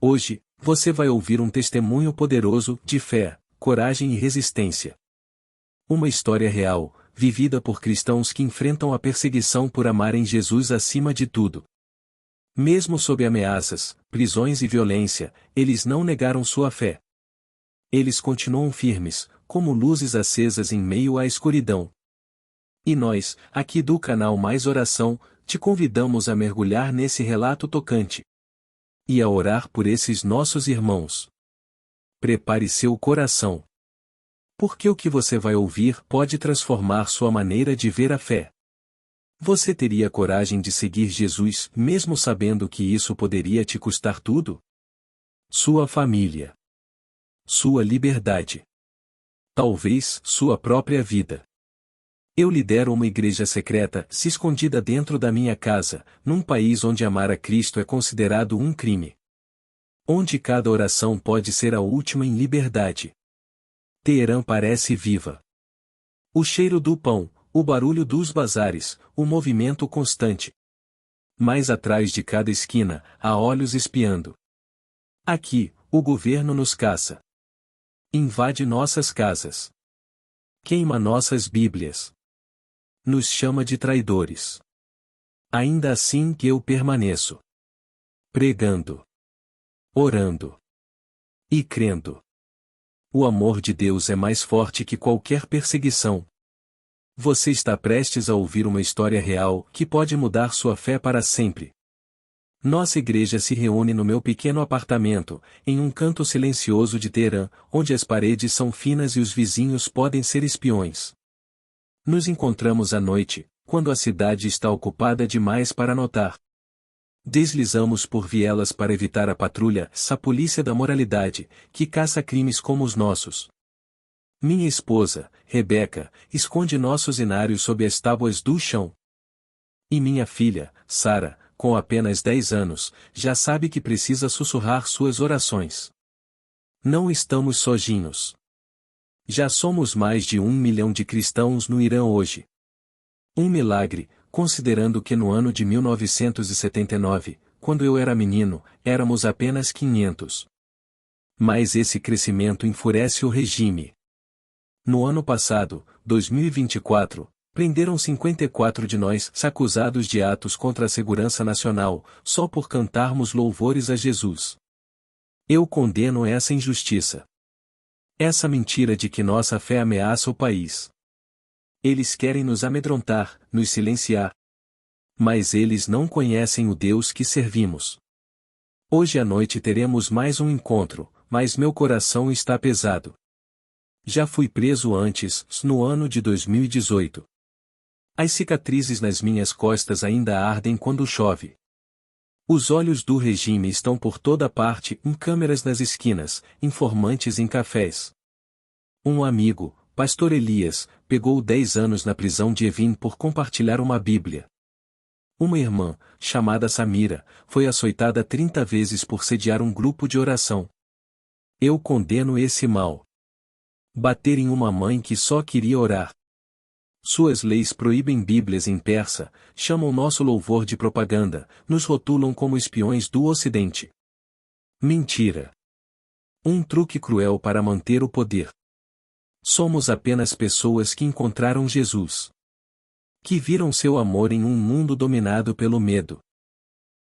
Hoje, você vai ouvir um testemunho poderoso de fé, coragem e resistência. Uma história real, vivida por cristãos que enfrentam a perseguição por amarem Jesus acima de tudo. Mesmo sob ameaças, prisões e violência, eles não negaram sua fé. Eles continuam firmes, como luzes acesas em meio à escuridão. E nós, aqui do canal Mais Oração, te convidamos a mergulhar nesse relato tocante. E a orar por esses nossos irmãos. Prepare seu coração. Porque o que você vai ouvir pode transformar sua maneira de ver a fé. Você teria coragem de seguir Jesus, mesmo sabendo que isso poderia te custar tudo? Sua família. Sua liberdade. Talvez sua própria vida. Eu lidero uma igreja secreta, se escondida dentro da minha casa, num país onde amar a Cristo é considerado um crime. Onde cada oração pode ser a última em liberdade. Teherã parece viva. O cheiro do pão, o barulho dos bazares, o movimento constante. Mas atrás de cada esquina, há olhos espiando. Aqui, o governo nos caça. Invade nossas casas. Queima nossas Bíblias. Nos chama de traidores. Ainda assim que eu permaneço. Pregando. Orando. E crendo. O amor de Deus é mais forte que qualquer perseguição. Você está prestes a ouvir uma história real que pode mudar sua fé para sempre. Nossa igreja se reúne no meu pequeno apartamento, em um canto silencioso de Teherã, onde as paredes são finas e os vizinhos podem ser espiões. Nos encontramos à noite, quando a cidade está ocupada demais para notar. Deslizamos por vielas para evitar a patrulha, essa polícia da moralidade, que caça crimes como os nossos. Minha esposa, Rebeca, esconde nossos inários sob as tábuas do chão. E minha filha, Sara, com apenas 10 anos, já sabe que precisa sussurrar suas orações. Não estamos sozinhos. Já somos mais de 1 milhão de cristãos no Irã hoje. Um milagre, considerando que no ano de 1979, quando eu era menino, éramos apenas 500. Mas esse crescimento enfurece o regime. No ano passado, 2024, prenderam 54 de nós, acusados de atos contra a segurança nacional, só por cantarmos louvores a Jesus. Eu condeno essa injustiça. Essa mentira de que nossa fé ameaça o país. Eles querem nos amedrontar, nos silenciar. Mas eles não conhecem o Deus que servimos. Hoje à noite teremos mais um encontro, mas meu coração está pesado. Já fui preso antes, no ano de 2018. As cicatrizes nas minhas costas ainda ardem quando chove. Os olhos do regime estão por toda parte, em câmeras nas esquinas, informantes em cafés. Um amigo, Pastor Elias, pegou 10 anos na prisão de Evin por compartilhar uma Bíblia. Uma irmã, chamada Samira, foi açoitada 30 vezes por sediar um grupo de oração. Eu condeno esse mal. Bater em uma mãe que só queria orar. Suas leis proíbem Bíblias em persa, chamam nosso louvor de propaganda, nos rotulam como espiões do Ocidente. Mentira. Um truque cruel para manter o poder. Somos apenas pessoas que encontraram Jesus. Que viram seu amor em um mundo dominado pelo medo.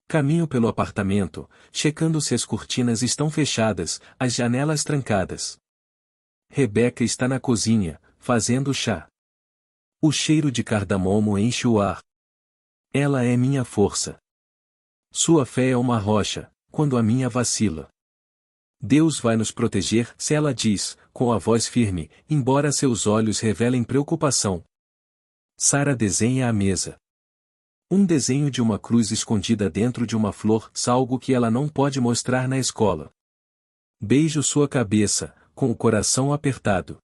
Caminho pelo apartamento, checando se as cortinas estão fechadas, as janelas trancadas. Rebeca está na cozinha, fazendo chá. O cheiro de cardamomo enche o ar. Ela é minha força. Sua fé é uma rocha, quando a minha vacila. Deus vai nos proteger, se ela diz, com a voz firme, embora seus olhos revelem preocupação. Sara desenha a mesa. Um desenho de uma cruz escondida dentro de uma flor, algo que ela não pode mostrar na escola. Beijo sua cabeça, com o coração apertado.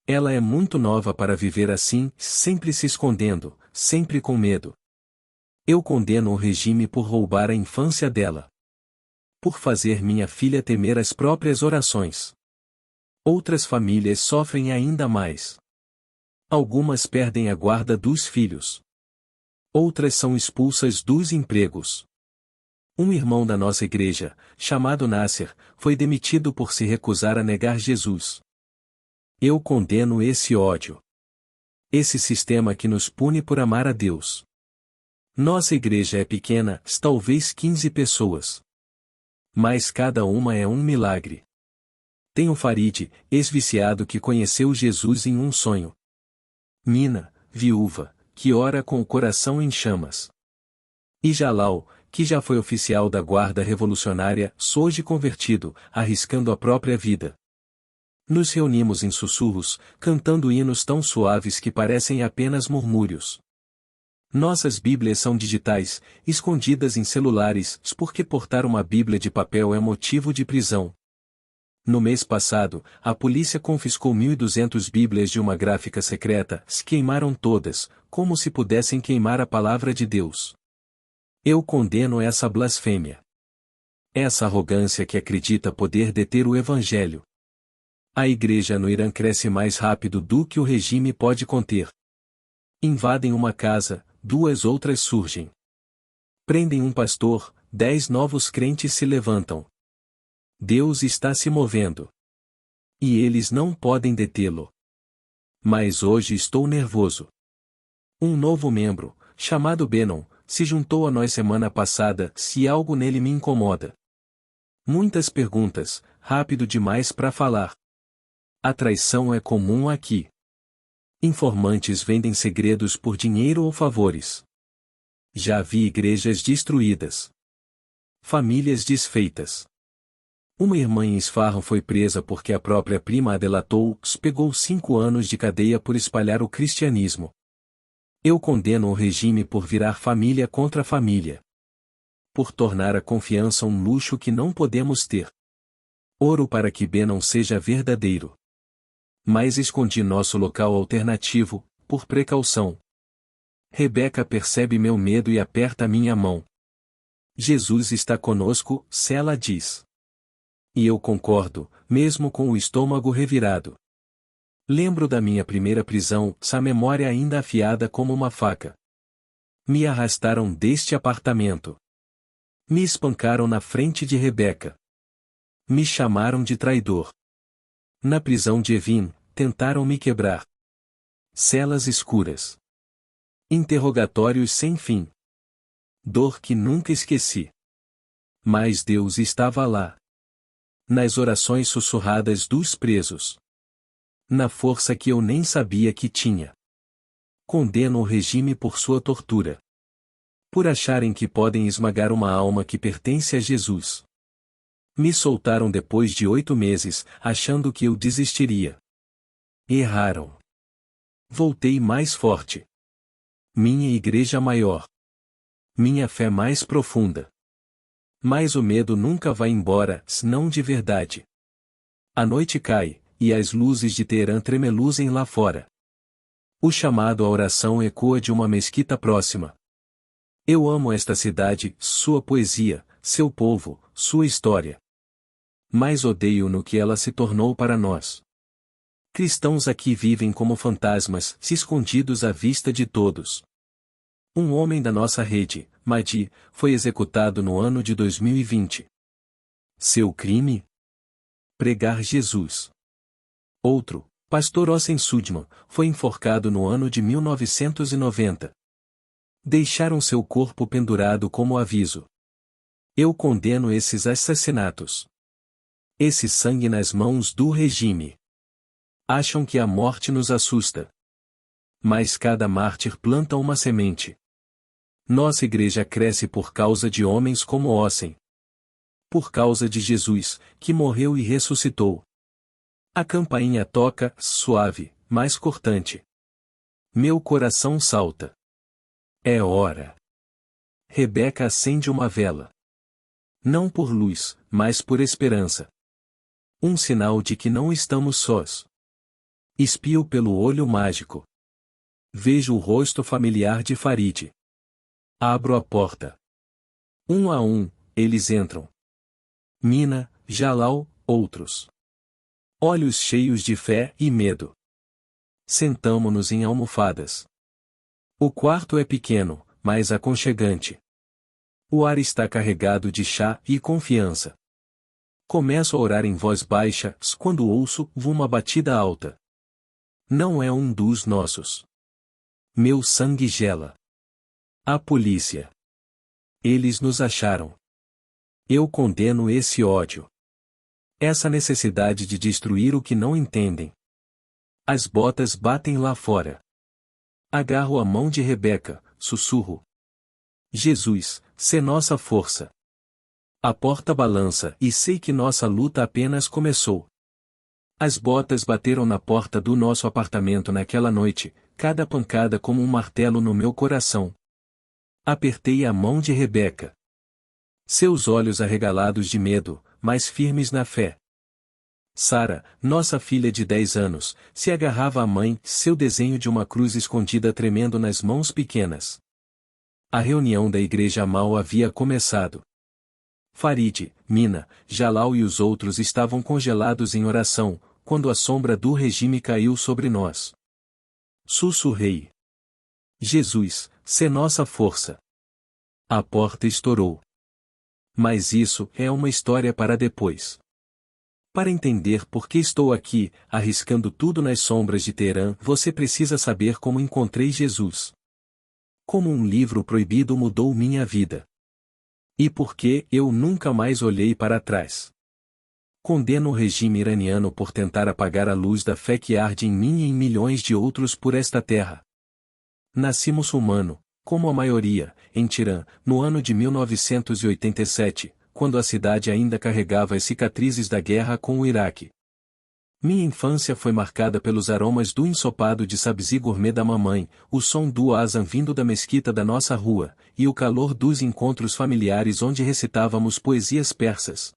Ela é muito nova para viver assim, sempre se escondendo, sempre com medo. Eu condeno o regime por roubar a infância dela. Por fazer minha filha temer as próprias orações. Outras famílias sofrem ainda mais. Algumas perdem a guarda dos filhos. Outras são expulsas dos empregos. Um irmão da nossa igreja, chamado Nasser, foi demitido por se recusar a negar Jesus. Eu condeno esse ódio. Esse sistema que nos pune por amar a Deus. Nossa igreja é pequena, talvez 15 pessoas. Mas cada uma é um milagre. Tem o Farid, ex-viciado que conheceu Jesus em um sonho. Mina, viúva, que ora com o coração em chamas. E Jalal, que já foi oficial da Guarda Revolucionária, hoje convertido, arriscando a própria vida. Nos reunimos em sussurros, cantando hinos tão suaves que parecem apenas murmúrios. Nossas Bíblias são digitais, escondidas em celulares, porque portar uma Bíblia de papel é motivo de prisão. No mês passado, a polícia confiscou 1.200 Bíblias de uma gráfica secreta, se queimaram todas, como se pudessem queimar a palavra de Deus. Eu condeno essa blasfêmia. Essa arrogância que acredita poder deter o Evangelho. A igreja no Irã cresce mais rápido do que o regime pode conter. Invadem uma casa, 2 outras surgem. Prendem um pastor, 10 novos crentes se levantam. Deus está se movendo. E eles não podem detê-lo. Mas hoje estou nervoso. Um novo membro, chamado Benon, se juntou a nós semana passada, se algo nele me incomoda. Muitas perguntas, rápido demais para falar. A traição é comum aqui. Informantes vendem segredos por dinheiro ou favores. Já vi igrejas destruídas. Famílias desfeitas. Uma irmã em Isfahan foi presa porque a própria prima a delatou, pegou 5 anos de cadeia por espalhar o cristianismo. Eu condeno o regime por virar família contra família. Por tornar a confiança um luxo que não podemos ter. Oro para que Benon seja verdadeiro. Mas escondi nosso local alternativo, por precaução. Rebeca percebe meu medo e aperta minha mão. Jesus está conosco, ela diz. E eu concordo, mesmo com o estômago revirado. Lembro da minha primeira prisão, a memória ainda afiada como uma faca. Me arrastaram deste apartamento. Me espancaram na frente de Rebeca. Me chamaram de traidor. Na prisão de Evin, tentaram me quebrar. Celas escuras. Interrogatórios sem fim. Dor que nunca esqueci. Mas Deus estava lá. Nas orações sussurradas dos presos. Na força que eu nem sabia que tinha. Condeno o regime por sua tortura. Por acharem que podem esmagar uma alma que pertence a Jesus. Me soltaram depois de 8 meses, achando que eu desistiria. Erraram. Voltei mais forte. Minha igreja maior. Minha fé mais profunda. Mas o medo nunca vai embora, senão de verdade. A noite cai, e as luzes de Teherã tremeluzem lá fora. O chamado à oração ecoa de uma mesquita próxima. Eu amo esta cidade, sua poesia, seu povo, sua história. Mas odeio no que ela se tornou para nós. Cristãos aqui vivem como fantasmas, se escondidos à vista de todos. Um homem da nossa rede, Mahdi, foi executado no ano de 2020. Seu crime? Pregar Jesus. Outro, pastor Ossen Sudman, foi enforcado no ano de 1990. Deixaram seu corpo pendurado como aviso. Eu condeno esses assassinatos. Esse sangue nas mãos do regime. Acham que a morte nos assusta. Mas cada mártir planta uma semente. Nossa igreja cresce por causa de homens como Ossen. Por causa de Jesus, que morreu e ressuscitou. A campainha toca, suave, mas cortante. Meu coração salta. É hora. Rebeca acende uma vela. Não por luz, mas por esperança. Um sinal de que não estamos sós. Espio pelo olho mágico. Vejo o rosto familiar de Farid. Abro a porta. Um a um, eles entram. Mina, Jalal, outros. Olhos cheios de fé e medo. Sentamo-nos em almofadas. O quarto é pequeno, mas aconchegante. O ar está carregado de chá e confiança. Começo a orar em voz baixa quando ouço uma batida alta. Não é um dos nossos. Meu sangue gela. A polícia. Eles nos acharam. Eu condeno esse ódio. Essa necessidade de destruir o que não entendem. As botas batem lá fora. Agarro a mão de Rebeca, sussurro. Jesus, sê nossa força. A porta balança e sei que nossa luta apenas começou. As botas bateram na porta do nosso apartamento naquela noite, cada pancada como um martelo no meu coração. Apertei a mão de Rebeca. Seus olhos arregalados de medo, mas firmes na fé. Sara, nossa filha de 10 anos, se agarrava à mãe, seu desenho de uma cruz escondida tremendo nas mãos pequenas. A reunião da igreja mal havia começado. Farid, Mina, Jalal e os outros estavam congelados em oração, quando a sombra do regime caiu sobre nós. Sussurrei. Jesus, sê nossa força. A porta estourou. Mas isso é uma história para depois. Para entender por que estou aqui, arriscando tudo nas sombras de Teherã, você precisa saber como encontrei Jesus. Como um livro proibido mudou minha vida. E por que eu nunca mais olhei para trás. Condeno o regime iraniano por tentar apagar a luz da fé que arde em mim e em milhões de outros por esta terra. Nasci muçulmano, como a maioria, em Tirã, no ano de 1987, quando a cidade ainda carregava as cicatrizes da guerra com o Iraque. Minha infância foi marcada pelos aromas do ensopado de sabzi gourmet da mamãe, o som do azan vindo da mesquita da nossa rua, e o calor dos encontros familiares onde recitávamos poesias persas.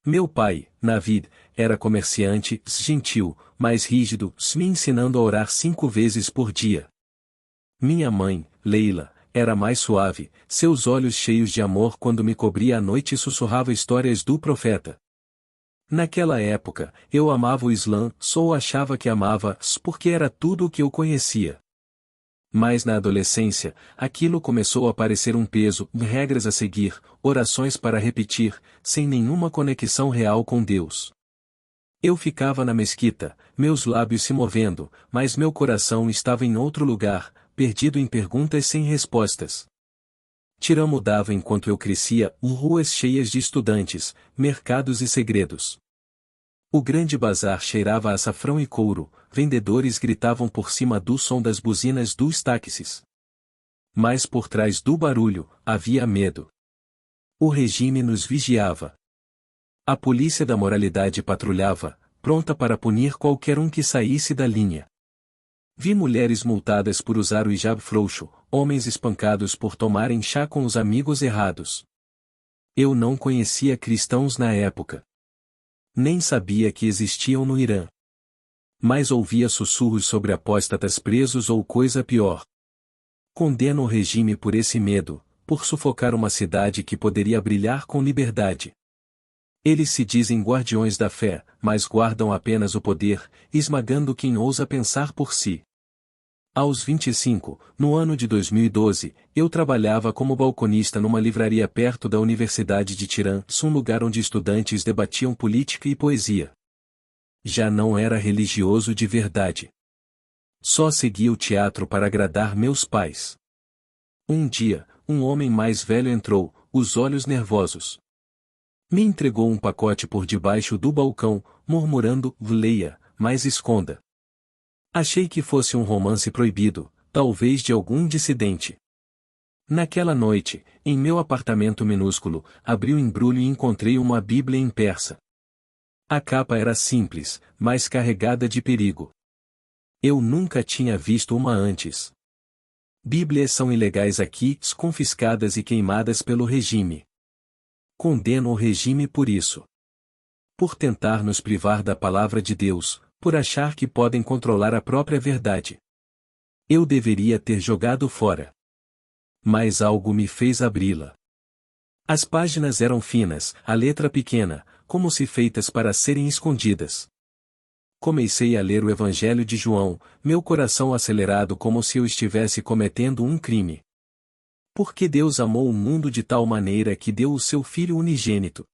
Meu pai, Navid, era comerciante, gentil, mas rígido, me ensinando a orar 5 vezes por dia. Minha mãe, Leila, era mais suave, seus olhos cheios de amor quando me cobria à noite e sussurrava histórias do profeta. Naquela época, eu amava o Islã, só achava que amava, porque era tudo o que eu conhecia. Mas na adolescência, aquilo começou a parecer um peso, regras a seguir, orações para repetir, sem nenhuma conexão real com Deus. Eu ficava na mesquita, meus lábios se movendo, mas meu coração estava em outro lugar, perdido em perguntas sem respostas. Tirã mudava enquanto eu crescia, ruas cheias de estudantes, mercados e segredos. O grande bazar cheirava a açafrão e couro, vendedores gritavam por cima do som das buzinas dos táxis. Mas por trás do barulho, havia medo. O regime nos vigiava. A polícia da moralidade patrulhava, pronta para punir qualquer um que saísse da linha. Vi mulheres multadas por usar o hijab frouxo, homens espancados por tomarem chá com os amigos errados. Eu não conhecia cristãos na época. Nem sabia que existiam no Irã. Mas ouvia sussurros sobre apóstatas presos ou coisa pior. Condeno o regime por esse medo, por sufocar uma cidade que poderia brilhar com liberdade. Eles se dizem guardiões da fé, mas guardam apenas o poder, esmagando quem ousa pensar por si. Aos 25, no ano de 2012, eu trabalhava como balconista numa livraria perto da Universidade de Tirã, um lugar onde estudantes debatiam política e poesia. Já não era religioso de verdade. Só seguia o teatro para agradar meus pais. Um dia, um homem mais velho entrou, os olhos nervosos. Me entregou um pacote por debaixo do balcão, murmurando, leia, mas esconda. Achei que fosse um romance proibido, talvez de algum dissidente. Naquela noite, em meu apartamento minúsculo, abri o embrulho e encontrei uma Bíblia em persa. A capa era simples, mas carregada de perigo. Eu nunca tinha visto uma antes. Bíblias são ilegais aqui, confiscadas e queimadas pelo regime. Condeno o regime por isso. Por tentar nos privar da palavra de Deus, por achar que podem controlar a própria verdade. Eu deveria ter jogado fora. Mas algo me fez abri-la. As páginas eram finas, a letra pequena, como se feitas para serem escondidas. Comecei a ler o Evangelho de João, meu coração acelerado como se eu estivesse cometendo um crime. Porque Deus amou o mundo de tal maneira que deu o seu Filho unigênito.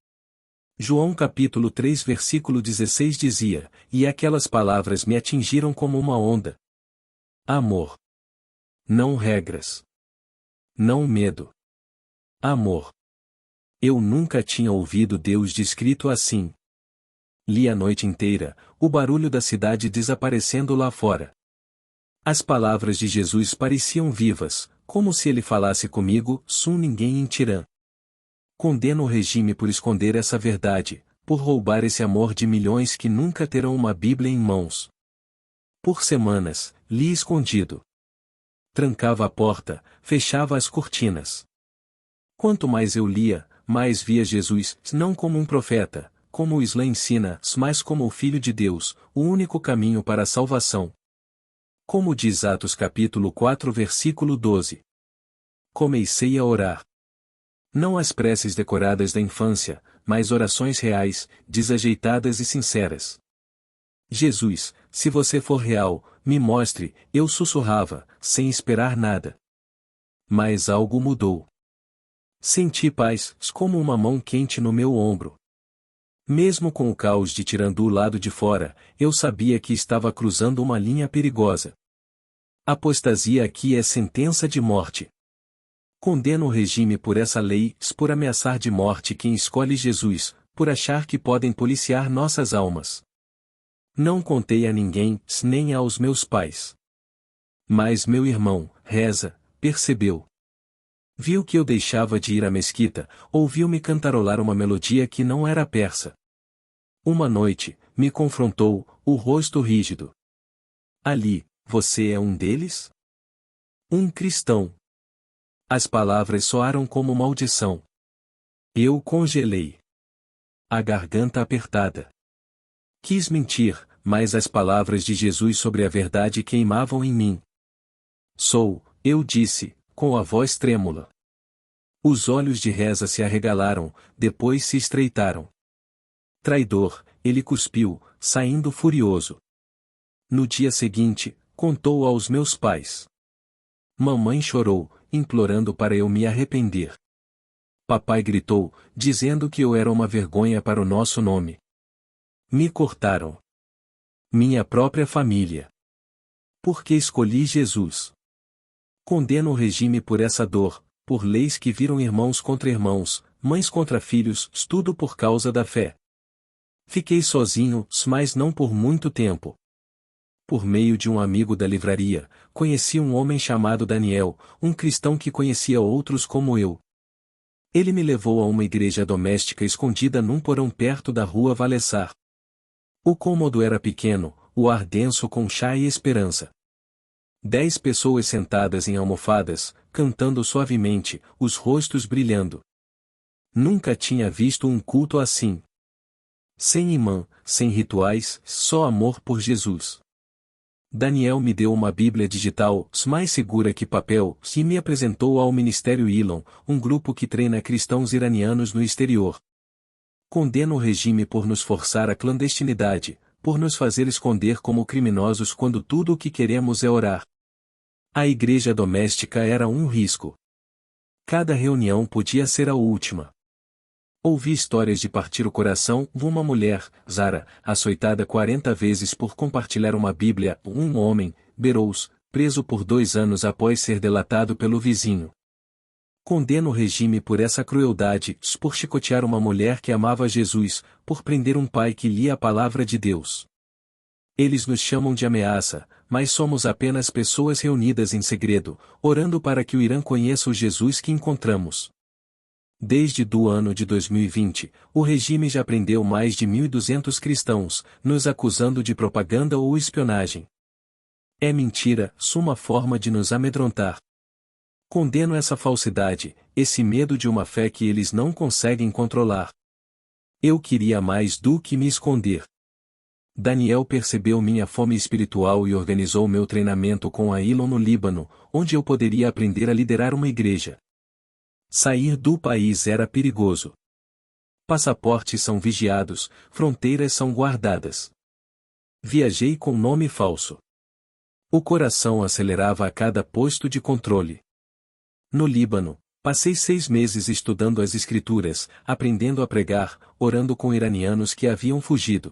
João capítulo 3 versículo 16 dizia, e aquelas palavras me atingiram como uma onda. Amor. Não regras. Não medo. Amor. Eu nunca tinha ouvido Deus descrito assim. Li a noite inteira, o barulho da cidade desaparecendo lá fora. As palavras de Jesus pareciam vivas, como se ele falasse comigo, sum ninguém em Tirã. Condeno o regime por esconder essa verdade, por roubar esse amor de milhões que nunca terão uma Bíblia em mãos. Por semanas, li escondido. Trancava a porta, fechava as cortinas. Quanto mais eu lia, mais via Jesus, não como um profeta, como o Islã ensina, mas como o Filho de Deus, o único caminho para a salvação. Como diz Atos capítulo 4 versículo 12. Comecei a orar. Não as preces decoradas da infância, mas orações reais, desajeitadas e sinceras. Jesus, se você for real, me mostre, eu sussurrava, sem esperar nada. Mas algo mudou. Senti paz, como uma mão quente no meu ombro. Mesmo com o caos de Tirã do lado de fora, eu sabia que estava cruzando uma linha perigosa. Apostasia aqui é sentença de morte. Condeno o regime por essa lei, por ameaçar de morte quem escolhe Jesus, por achar que podem policiar nossas almas. Não contei a ninguém, nem aos meus pais. Mas meu irmão, Reza, percebeu. Viu que eu deixava de ir à mesquita, ouviu-me cantarolar uma melodia que não era persa. Uma noite, me confrontou, o rosto rígido. Ali, você é um deles? Um cristão. As palavras soaram como maldição. Eu congelei. A garganta apertada. Quis mentir, mas as palavras de Jesus sobre a verdade queimavam em mim. Sou, eu disse, com a voz trêmula. Os olhos de Reza se arregalaram, depois se estreitaram. Traidor, ele cuspiu, saindo furioso. No dia seguinte, contou aos meus pais. Mamãe chorou, implorando para eu me arrepender. Papai gritou, dizendo que eu era uma vergonha para o nosso nome. Me cortaram. Minha própria família. Porque escolhi Jesus. Condeno o regime por essa dor, por leis que viram irmãos contra irmãos, mães contra filhos, tudo por causa da fé. Fiquei sozinho, mas não por muito tempo. Por meio de um amigo da livraria, conheci um homem chamado Daniel, um cristão que conhecia outros como eu. Ele me levou a uma igreja doméstica escondida num porão perto da rua Valessar. O cômodo era pequeno, o ar denso com chá e esperança. 10 pessoas sentadas em almofadas, cantando suavemente, os rostos brilhando. Nunca tinha visto um culto assim. Sem imã, sem rituais, só amor por Jesus. Daniel me deu uma Bíblia digital, mais segura que papel, e me apresentou ao Ministério Elon, um grupo que treina cristãos iranianos no exterior. Condeno o regime por nos forçar à clandestinidade, por nos fazer esconder como criminosos quando tudo o que queremos é orar. A igreja doméstica era um risco. Cada reunião podia ser a última. Ouvi histórias de partir o coração de uma mulher, Zara, açoitada 40 vezes por compartilhar uma Bíblia, um homem, Berous, preso por 2 anos após ser delatado pelo vizinho. Condeno o regime por essa crueldade, por chicotear uma mulher que amava Jesus, por prender um pai que lia a palavra de Deus. Eles nos chamam de ameaça, mas somos apenas pessoas reunidas em segredo, orando para que o Irã conheça o Jesus que encontramos. Desde do ano de 2020, o regime já prendeu mais de 1.200 cristãos, nos acusando de propaganda ou espionagem. É mentira, uma forma de nos amedrontar. Condeno essa falsidade, esse medo de uma fé que eles não conseguem controlar. Eu queria mais do que me esconder. Daniel percebeu minha fome espiritual e organizou meu treinamento com a Elon no Líbano, onde eu poderia aprender a liderar uma igreja. Sair do país era perigoso. Passaportes são vigiados, fronteiras são guardadas. Viajei com nome falso. O coração acelerava a cada posto de controle. No Líbano, passei 6 meses estudando as Escrituras, aprendendo a pregar, orando com iranianos que haviam fugido.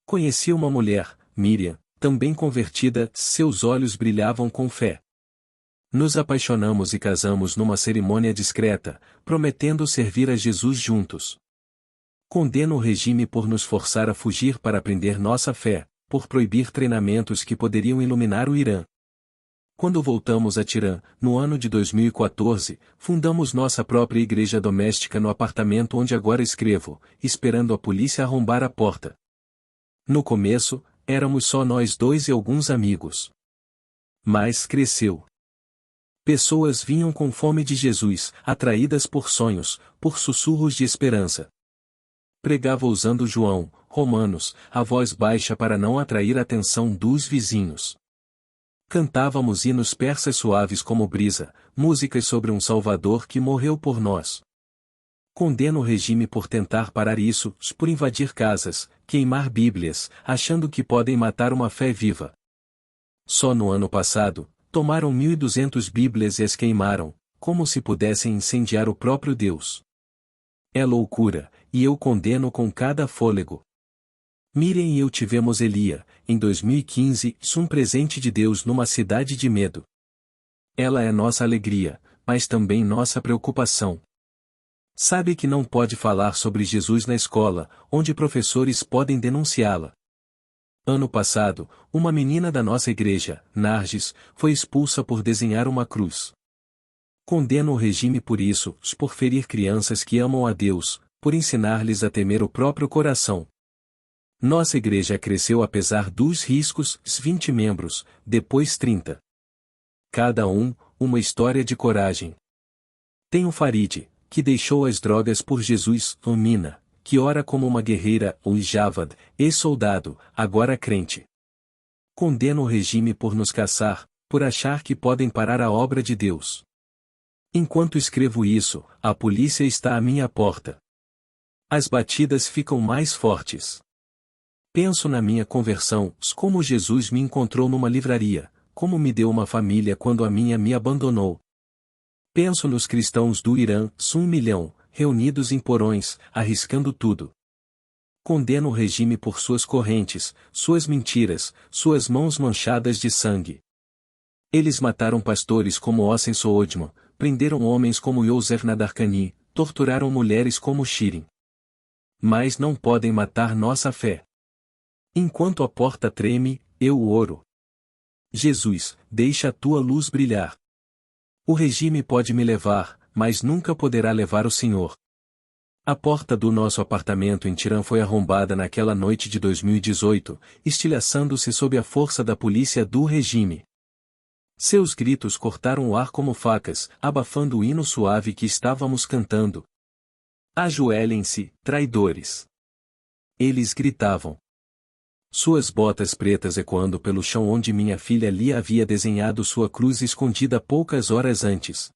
Conheci uma mulher, Miriam, também convertida, seus olhos brilhavam com fé. Nos apaixonamos e casamos numa cerimônia discreta, prometendo servir a Jesus juntos. Condeno o regime por nos forçar a fugir para aprender nossa fé, por proibir treinamentos que poderiam iluminar o Irã. Quando voltamos a Tirã, no ano de 2014, fundamos nossa própria igreja doméstica no apartamento onde agora escrevo, esperando a polícia arrombar a porta. No começo, éramos só nós dois e alguns amigos. Mas cresceu. Pessoas vinham com fome de Jesus, atraídas por sonhos, por sussurros de esperança. Pregava usando João, Romanos, a voz baixa para não atrair a atenção dos vizinhos. Cantávamos hinos persas suaves como brisa, músicas sobre um Salvador que morreu por nós. Condeno o regime por tentar parar isso, por invadir casas, queimar Bíblias, achando que podem matar uma fé viva. Só no ano passado, tomaram 1.200 Bíblias e as queimaram, como se pudessem incendiar o próprio Deus. É loucura, e eu condeno com cada fôlego. Miriam e eu tivemos Elia, em 2015, um presente de Deus numa cidade de medo. Ela é nossa alegria, mas também nossa preocupação. Sabe que não pode falar sobre Jesus na escola, onde professores podem denunciá-la. Ano passado, uma menina da nossa igreja, Narges, foi expulsa por desenhar uma cruz. Condeno o regime por isso, por ferir crianças que amam a Deus, por ensinar-lhes a temer o próprio coração. Nossa igreja cresceu apesar dos riscos, 20 membros, depois 30. Cada um, uma história de coragem. Tem o Farid, que deixou as drogas por Jesus, o Mina, que ora como uma guerreira, o Javad, ex-soldado, agora crente. Condeno o regime por nos caçar, por achar que podem parar a obra de Deus. Enquanto escrevo isso, a polícia está à minha porta. As batidas ficam mais fortes. Penso na minha conversão, como Jesus me encontrou numa livraria, como me deu uma família quando a minha me abandonou. Penso nos cristãos do Irã, 1 milhão, reunidos em porões, arriscando tudo. Condeno o regime por suas correntes, suas mentiras, suas mãos manchadas de sangue. Eles mataram pastores como Ossen Soodman, prenderam homens como Yosef Nadarkhani, torturaram mulheres como Shirin. Mas não podem matar nossa fé. Enquanto a porta treme, eu oro. Jesus, deixa a tua luz brilhar. O regime pode me levar, mas nunca poderá levar o Senhor. A porta do nosso apartamento em Tirã foi arrombada naquela noite de 2018, estilhaçando-se sob a força da polícia do regime. Seus gritos cortaram o ar como facas, abafando o hino suave que estávamos cantando. Ajoelhem-se, traidores! Eles gritavam. Suas botas pretas ecoando pelo chão onde minha filha Lia havia desenhado sua cruz escondida poucas horas antes.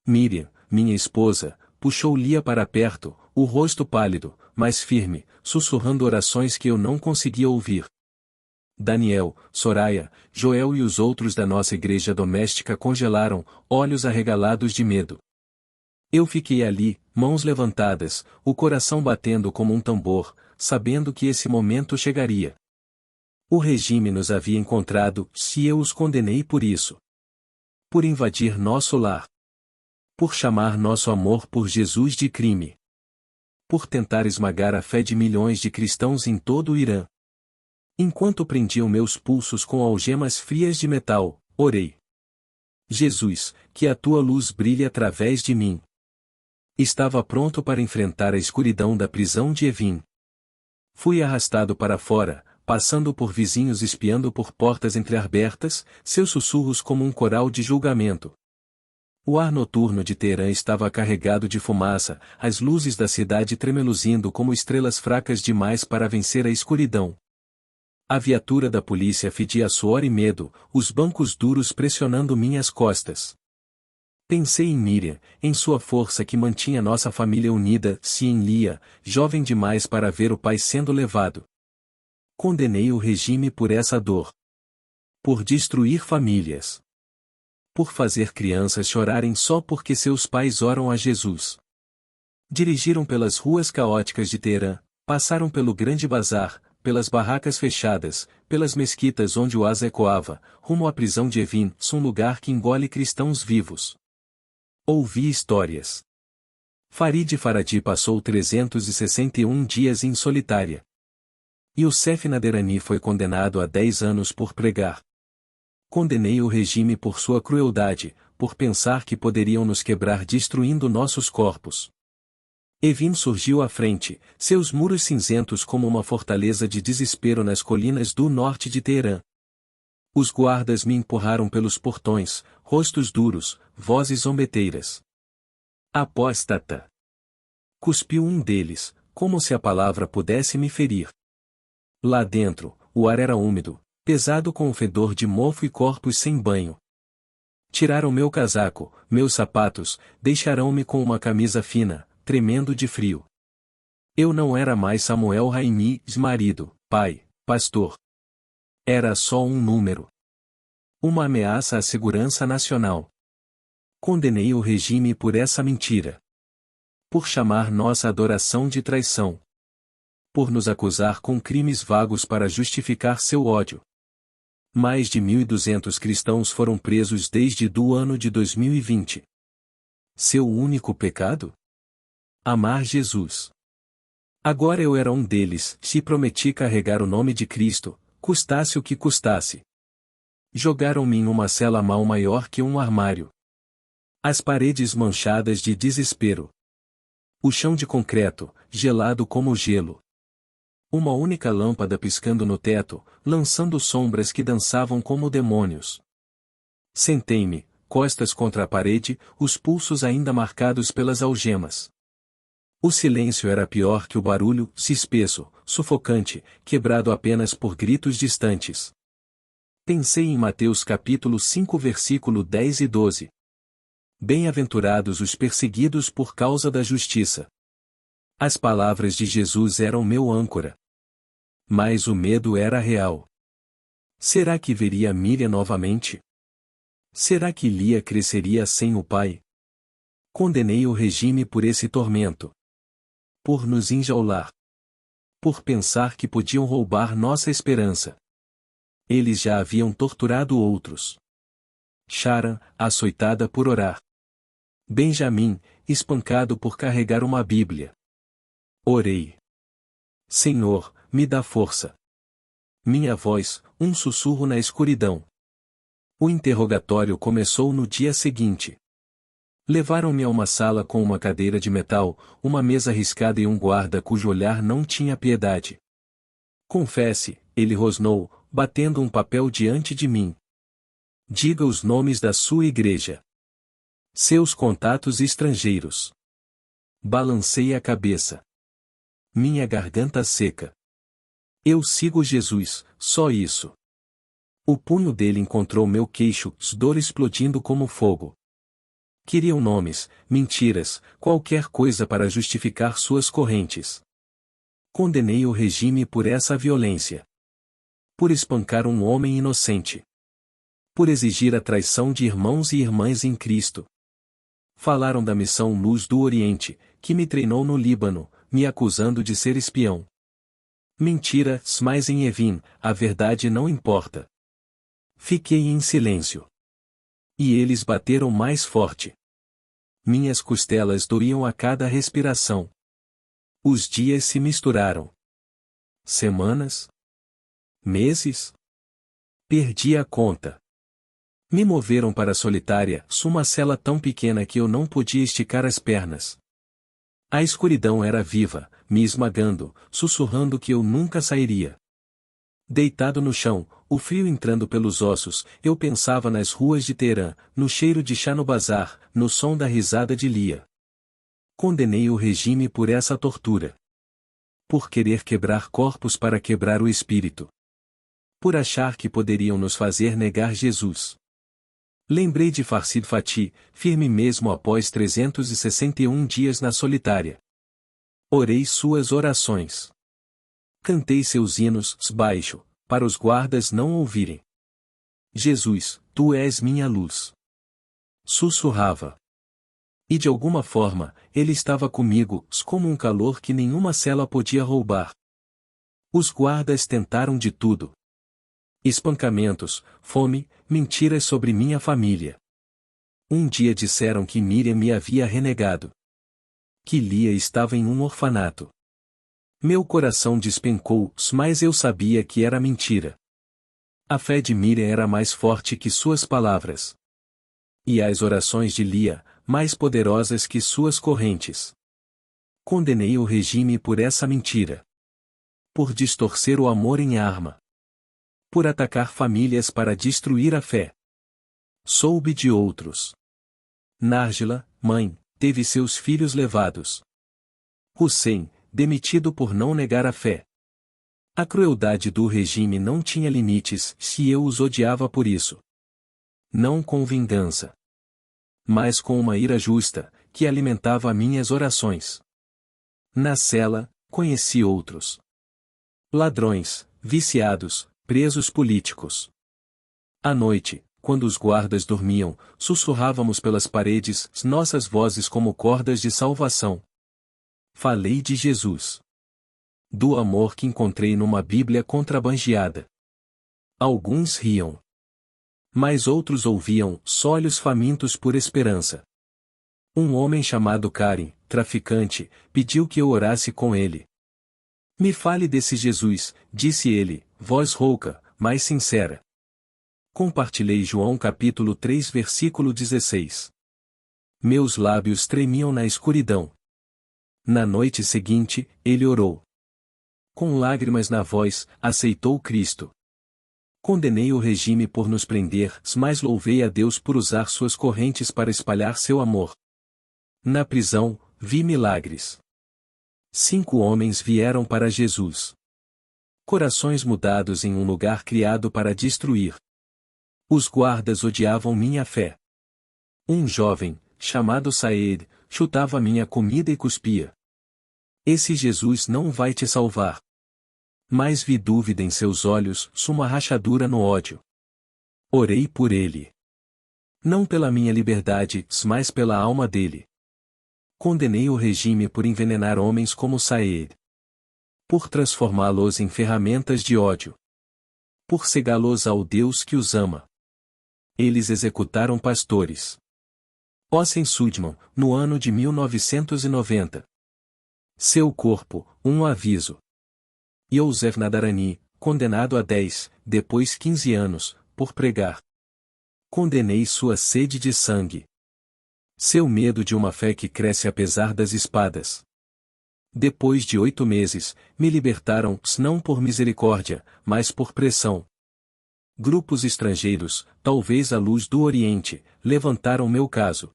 Miriam, minha esposa, puxou Lia para perto, o rosto pálido, mas firme, sussurrando orações que eu não conseguia ouvir. Daniel, Soraya, Joel e os outros da nossa igreja doméstica congelaram, olhos arregalados de medo. Eu fiquei ali, mãos levantadas, o coração batendo como um tambor, sabendo que esse momento chegaria. O regime nos havia encontrado, se eu os condenei por isso. Por invadir nosso lar. Por chamar nosso amor por Jesus de crime. Por tentar esmagar a fé de milhões de cristãos em todo o Irã. Enquanto prendiam meus pulsos com algemas frias de metal, orei. Jesus, que a tua luz brilhe através de mim. Estava pronto para enfrentar a escuridão da prisão de Evin. Fui arrastado para fora, passando por vizinhos espiando por portas entreabertas, seus sussurros como um coral de julgamento. O ar noturno de Teherã estava carregado de fumaça, as luzes da cidade tremeluzindo como estrelas fracas demais para vencer a escuridão. A viatura da polícia fedia suor e medo, os bancos duros pressionando minhas costas. Pensei em Miriam, em sua força que mantinha nossa família unida, se em Lia, jovem demais para ver o pai sendo levado. Condenei o regime por essa dor. Por destruir famílias. Por fazer crianças chorarem só porque seus pais oram a Jesus. Dirigiram pelas ruas caóticas de Teherã, passaram pelo grande bazar, pelas barracas fechadas, pelas mesquitas onde o asa ecoava, rumo à prisão de Evin, um lugar que engole cristãos vivos. Ouvi histórias. Farid Faradi passou 361 dias em solitária. Youssef Naderani foi condenado a 10 anos por pregar. Condenei o regime por sua crueldade, por pensar que poderiam nos quebrar destruindo nossos corpos. Evin surgiu à frente, seus muros cinzentos como uma fortaleza de desespero nas colinas do norte de Teherã. Os guardas me empurraram pelos portões, rostos duros, vozes zombeteiras. Apóstata! Cuspiu um deles, como se a palavra pudesse me ferir. Lá dentro, o ar era úmido, pesado com o fedor de mofo e corpos sem banho. Tiraram meu casaco, meus sapatos, deixaram-me com uma camisa fina, tremendo de frio. Eu não era mais Samuel Raimi, marido, pai, pastor. Era só um número. Uma ameaça à segurança nacional. Condenei o regime por essa mentira. Por chamar nossa adoração de traição. Por nos acusar com crimes vagos para justificar seu ódio. Mais de 1.200 cristãos foram presos desde o ano de 2020. Seu único pecado? Amar Jesus. Agora eu era um deles, se prometi carregar o nome de Cristo, custasse o que custasse. Jogaram-me em uma cela mal maior que um armário. As paredes manchadas de desespero. O chão de concreto, gelado como gelo. Uma única lâmpada piscando no teto, lançando sombras que dançavam como demônios. Sentei-me, costas contra a parede, os pulsos ainda marcados pelas algemas. O silêncio era pior que o barulho, espesso, sufocante, quebrado apenas por gritos distantes. Pensei em Mateus capítulo 5 versículo 10 e 12. Bem-aventurados os perseguidos por causa da justiça. As palavras de Jesus eram meu âncora. Mas o medo era real. Será que veria Miriam novamente? Será que Lia cresceria sem o pai? Condenei o regime por esse tormento. Por nos enjaular. Por pensar que podiam roubar nossa esperança. Eles já haviam torturado outros. Sharon, açoitada por orar. Benjamim, espancado por carregar uma Bíblia. Orei. Senhor, me dá força. Minha voz, um sussurro na escuridão. O interrogatório começou no dia seguinte. Levaram-me a uma sala com uma cadeira de metal, uma mesa riscada e um guarda cujo olhar não tinha piedade. Confesse, ele rosnou, batendo um papel diante de mim. Diga os nomes da sua igreja. Seus contatos estrangeiros. Balancei a cabeça. Minha garganta seca. Eu sigo Jesus, só isso. O punho dele encontrou meu queixo, dor explodindo como fogo. Queriam nomes, mentiras, qualquer coisa para justificar suas correntes. Condenei o regime por essa violência. Por espancar um homem inocente. Por exigir a traição de irmãos e irmãs em Cristo. Falaram da missão Luz do Oriente, que me treinou no Líbano, me acusando de ser espião. Mentira, mas em Evin, a verdade não importa. Fiquei em silêncio. E eles bateram mais forte. Minhas costelas doíam a cada respiração. Os dias se misturaram. Semanas? Meses? Perdi a conta. Me moveram para a solitária, uma cela tão pequena que eu não podia esticar as pernas. A escuridão era viva, me esmagando, sussurrando que eu nunca sairia. Deitado no chão, o frio entrando pelos ossos, eu pensava nas ruas de Teherã, no cheiro de chá no bazar, no som da risada de Lia. Condenei o regime por essa tortura. Por querer quebrar corpos para quebrar o espírito. Por achar que poderiam nos fazer negar Jesus. Lembrei de Farsid Fatih, firme mesmo após 361 dias na solitária. Orei suas orações. Cantei seus hinos, baixo, para os guardas não ouvirem. Jesus, tu és minha luz. sussurrava. E de alguma forma, ele estava comigo, como um calor que nenhuma cela podia roubar. Os guardas tentaram de tudo. Espancamentos, fome, mentiras sobre minha família. Um dia disseram que Miriam me havia renegado. Que Lia estava em um orfanato. Meu coração despencou, mas eu sabia que era mentira. A fé de Miriam era mais forte que suas palavras. E as orações de Lia, mais poderosas que suas correntes. Condenei o regime por essa mentira. Por distorcer o amor em arma. Por atacar famílias para destruir a fé. Soube de outros. Nájila, mãe, teve seus filhos levados. Hussein, demitido por não negar a fé. A crueldade do regime não tinha limites, se eu os odiava por isso. Não com vingança. Mas com uma ira justa, que alimentava minhas orações. Na cela, conheci outros. Ladrões, viciados, presos políticos. À noite, quando os guardas dormiam, sussurrávamos pelas paredes nossas vozes como cordas de salvação. Falei de Jesus. Do amor que encontrei numa Bíblia contrabandeada. Alguns riam. Mas outros ouviam, olhos famintos por esperança. Um homem chamado Karim, traficante, pediu que eu orasse com ele. Me fale desse Jesus, disse ele, voz rouca, mas sincera. Compartilhei João capítulo 3 versículo 16. Meus lábios tremiam na escuridão. Na noite seguinte, ele orou. Com lágrimas na voz, aceitou Cristo. Condenei o regime por nos prender, mas louvei a Deus por usar suas correntes para espalhar seu amor. Na prisão, vi milagres. 5 homens vieram para Jesus. Corações mudados em um lugar criado para destruir. Os guardas odiavam minha fé. Um jovem, chamado Saed, chutava minha comida e cuspia. Esse Jesus não vai te salvar. Mas vi dúvida em seus olhos, uma rachadura no ódio. Orei por ele. Não pela minha liberdade, mas pela alma dele. Condenei o regime por envenenar homens como Saed. Por transformá-los em ferramentas de ódio. Por cegá-los ao Deus que os ama. Eles executaram pastores. Hossein Sudman, no ano de 1990. Seu corpo, um aviso. Youssef Nadarani, condenado a 10, depois 15 anos, por pregar. Condenei sua sede de sangue. Seu medo de uma fé que cresce apesar das espadas. Depois de 8 meses, me libertaram, não por misericórdia, mas por pressão. Grupos estrangeiros, talvez à luz do Oriente, levantaram meu caso.